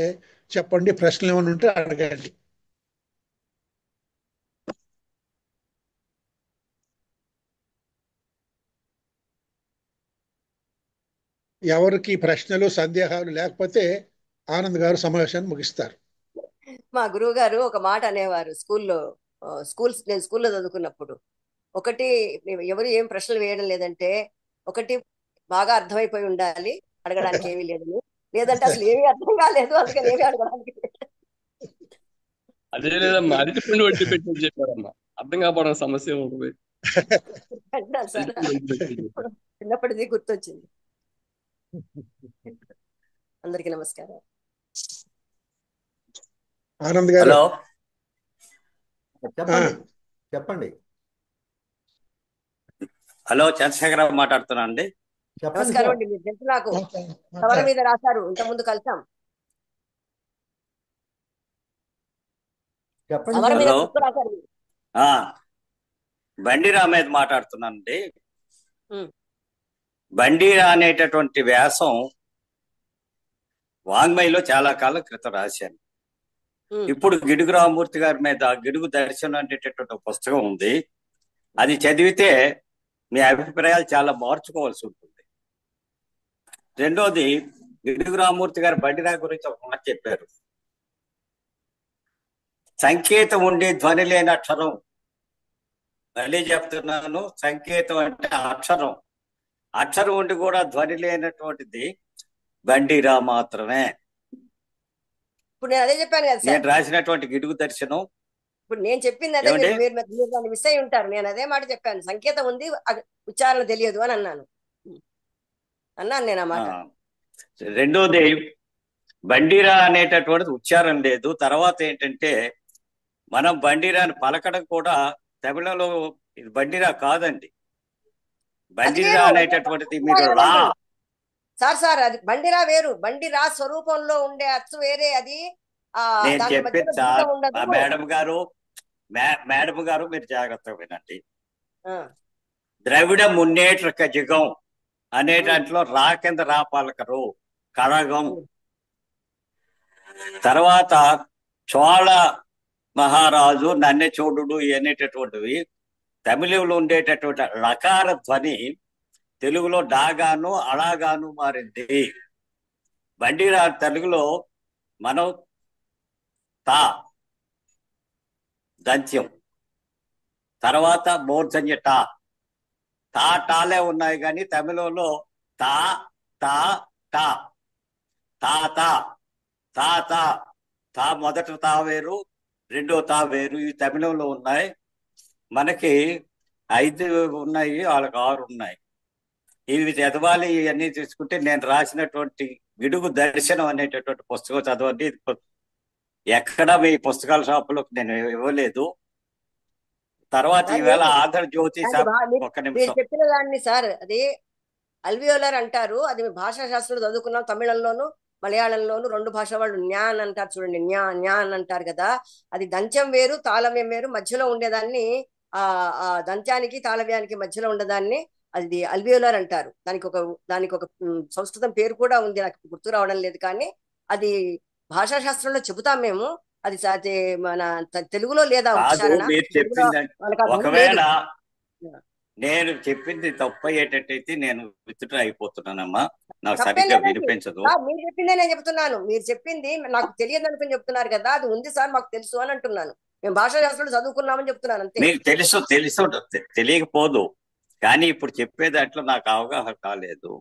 చెప్పండి, ప్రశ్నలు ఏమైనా ఉంటే అడగండి. ఎవరికి ప్రశ్నలు సందేహాలు లేకపోతే ఆనంద్ గారు సమావేశాన్ని ముగిస్తారు. మా గురువు గారు ఒక మాట అనేవారు నేను స్కూల్లో చదువుకున్నప్పుడు. ఒకటి, ఎవరు ఏం ప్రశ్నలు వేయడం లేదంటే ఒకటి బాగా అర్థమైపోయి ఉండాలి, అడగడానికి ఏమీ లేదని. లేదంటే అసలు ఏమీ అర్థం కాలేదు, అందుకని ఏమీ అడగడానికి అదే లేదమ్మా, అరటిపండు వడ్డీ పెట్టి చెప్పారమ్మా, అర్థం కాకపోవడం సమస్య ఉంటుంది. చిన్నప్పటిది గుర్తొచ్చింది. అందరికీ నమస్కారం. ఆనంద్ గారు చెప్పండి. హలో, చంద్రశేఖరరావు మాట్లాడుతున్నా అండి. నమస్కారం అండి. మీరు తెలుసు, నాకు కవల మీద రాశారు, ఇంత ముందు కలిసాం. హలో, బండిరా మీద మాట్లాడుతున్నానండి. బండిరా అనేటటువంటి వ్యాసం వాంగ్మయిలో చాలా కాలం క్రితం రాశాను. ఇప్పుడు గిడుగు రామమూర్తి గారి మీద గిడుగు దర్శనం అనేటటువంటి పుస్తకం ఉంది. అది చదివితే మీ అభిప్రాయాలు చాలా మార్చుకోవాల్సి ఉంటుంది. రెండోది, గిడుగు రామమూర్తి గారు బండిరా గురించి ఒక మాట చెప్పారు. సంకేతం ఉండే ధ్వని లేని అక్షరం. మళ్ళీ చెప్తున్నాను, సంకేతం అంటే అక్షరం. అక్షరం ఉండి కూడా ధ్వని లేనటువంటిది బండిరా మాత్రమే. ఇప్పుడు నేను అదే చెప్పాను కదా, నేను రాసినటువంటి గిడుగు దర్శనం. ఇప్పుడు నేను చెప్పింది అదే, మీరు దాన్ని మిస్ అయి ఉంటారు. నేను అదే మాట చెప్పాను, సంకేతం ఉంది, ఉచ్చారణ తెలియదు అని అన్నాను నేను ఆ మాట. రెండోది, బండిరా అనేటటువంటిది ఉచ్చారం లేదు. తర్వాత ఏంటంటే మనం బండిరాని పలకడం కూడా తమిళంలో ఇది బండిరా కాదండి. బండిరా అనేటటువంటిది మీరు రా. సార్ అది బండిరా వేరు, బండిరా స్వరూపంలో ఉండే అచ్చు వేరే. అది నేను చెప్పేది మేడం గారు మీరు జాగ్రత్తగా వినండి. ద్రవిడ మున్నేట్ర కజగం అనే దాంట్లో రా కింద రా పలకరు, కడగం. తర్వాత చోళ మహారాజు, నన్నె చూడుడు అనేటటువంటివి తమిళంలో ఉండేటటువంటి లకార ధ్వని తెలుగులో డాగాను అలాగాను మారింది. బండిరా తెలుగులో మనం తా దంత్యం, తర్వాత మూర్ధన్య టాలే ఉన్నాయి, కానీ తమిళంలో తా తా టా తాత తాత తా మొదటి తా వేరు, రెండో తా వేరు. ఇవి తమిళంలో ఉన్నాయి. మనకి 5 ఉన్నాయి, వాళ్ళకి 6 ఉన్నాయి. ఇవి చదవాలి. ఇవన్నీ తీసుకుంటే నేను రాసినటువంటి గిడుగు దర్శనం అనేటటువంటి పుస్తకం చదవండి. ఎక్కడ మీ పుస్తకాల షాపులకు నేను ఇవ్వలేదు. తర్వాత ఈవేళ ఆంధ్రజ్యోతి ఒక్క మీరు నిమిషం. చెప్పిన దాన్ని సార్, అది అల్వియోలర్ అంటారు. అది భాషా శాస్త్రంలో చదువుకున్నాం. తమిళంలోను మలయాళంలోను 2 భాష వాళ్ళు న్యా అని అంటారు. చూడండి, న్యా న్యా అని అంటారు కదా. అది దంత్యం వేరు, తాళవ్యం వేరు. మధ్యలో ఉండేదాన్ని ఆ దంత్యానికి తాళవ్యానికి మధ్యలో ఉండేదాన్ని అది అల్వియోలర్ అంటారు. దానికి ఒక సంస్కృతం పేరు కూడా ఉంది, నాకు గుర్తు రావడం లేదు. కానీ అది భాషా శాస్త్రంలో చెబుతాం మేము. అది మన తెలుగులో లేదా ఉచ్చారణ. మీరు చెప్పింది ఒకవేళ లేదు. నేను చెప్పింది తప్పు అయ్యేటట్టయితే నేను విత్డ్రా అయిపోతున్నానమ్మా. నాకు తప్పేం సరిగ్గా లేదండి. వినిపించదు. మీరు చెప్పిందే నేను చెప్తున్నాను. మీరు చెప్పింది నాకు తెలియదు అనుకుని చెప్తున్నారు కదా. అది ఉంది సార్, మాకు తెలుసు అని అంటున్నాను. మేము భాషా శాస్త్రంలో చదువుకున్నామని చెప్తున్నాను అంతే. మీకు తెలుసు తెలియకపోదు, కానీ ఇప్పుడు చెప్పే దాంట్లో నాకు అవగాహన కాలేదు.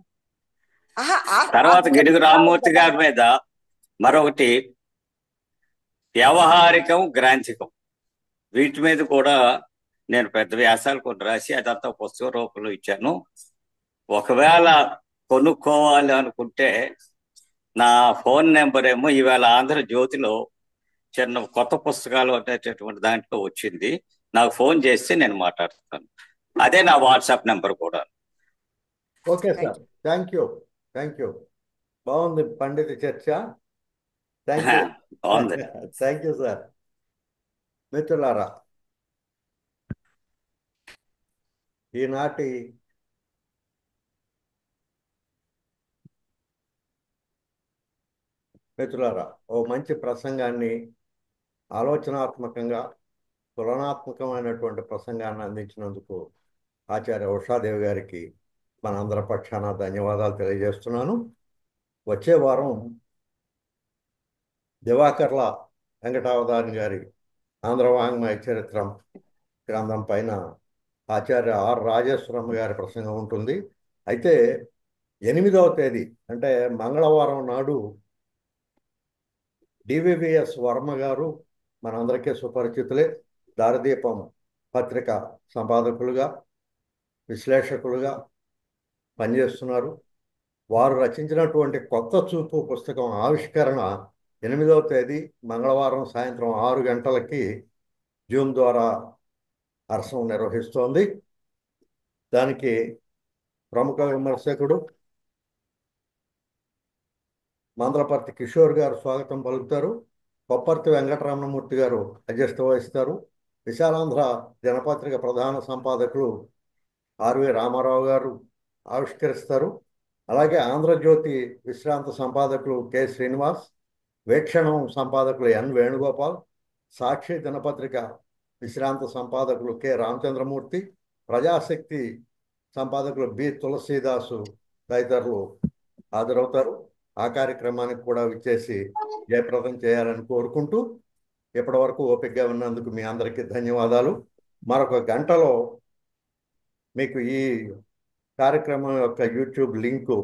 తర్వాత గిడుగు రామ్మూర్తి గారి మీద మరొకటి, వ్యవహారికం, గ్రాంథికం, వీటి మీద కూడా నేను పెద్ద వ్యాసాలు కొన్ని రాసి అదంతా పుస్తక రూపంలో ఇచ్చాను. ఒకవేళ కొనుక్కోవాలి అనుకుంటే నా ఫోన్ నెంబర్ ఏమో ఈవేళ ఆంధ్రజ్యోతిలో చిన్న కొత్త పుస్తకాలు అనేటటువంటి దాంట్లో వచ్చింది. నాకు ఫోన్ చేస్తే నేను మాట్లాడతాను. అదే నా వాట్సాప్ నెంబర్ కూడా. Okay sir, thank you. బాగుంది పండిత చర్చ. Thank you. బాగుంది. Thank you sir. మిత్రులారా, ఈనాటి ఓ మంచి ప్రసంగాన్ని, ఆలోచనాత్మకంగా తులనాత్మకమైనటువంటి ప్రసంగాన్ని అందించినందుకు ఆచార్య ఉషాదేవి గారికి మనందరి పక్షాన ధన్యవాదాలు తెలియజేస్తున్నాను. వచ్చే వారం దివాకర్ల వెంకటావధాని గారి ఆంధ్ర వాంగ్మయ చరిత్రం గ్రంథం పైన ఆచార్య ఆర్ రాజేశ్వరమ్మ గారి ప్రసంగం ఉంటుంది. అయితే 8వ తేదీ అంటే మంగళవారం నాడు డివివిఎస్ వర్మ గారు, మనందరికీ సుపరిచితులే, దారిదీపం పత్రిక సంపాదకులుగా, విశ్లేషకులుగా పనిచేస్తున్నారు. వారు రచించినటువంటి కొత్త చూపు పుస్తకం ఆవిష్కరణ 8వ తేదీ మంగళవారం సాయంత్రం 6 గంటలకి జూమ్ ద్వారా అర్సం నిర్వహిస్తోంది. దానికి ప్రముఖ విమర్శకుడు మందలపర్తి కిషోర్ గారు స్వాగతం పలుకుతారు. కొప్పర్తి వెంకటరమణమూర్తి గారు అధ్యక్షత వహిస్తారు. విశాలాంధ్ర దినపత్రిక ప్రధాన సంపాదకులు ఆర్వి రామారావు గారు ఆవిష్కరిస్తారు. అలాగే ఆంధ్రజ్యోతి విశ్రాంత సంపాదకులు కె శ్రీనివాస్, వీక్షణం సంపాదకులు ఎన్ వేణుగోపాల్, సాక్షి దినపత్రిక విశ్రాంత సంపాదకులు కె రామచంద్రమూర్తి, ప్రజాశక్తి సంపాదకులు బి తులసీదాసు తదితరులు హాజరవుతారు. ఆ కార్యక్రమానికి కూడా విచ్చేసి జయప్రదం చేయాలని కోరుకుంటూ, ఇప్పటి వరకు ఓపికగా ఉన్నందుకు మీ అందరికీ ధన్యవాదాలు. మరొక గంటలో మీకు ఈ కార్యక్రమం యొక్క యూట్యూబ్ లింకు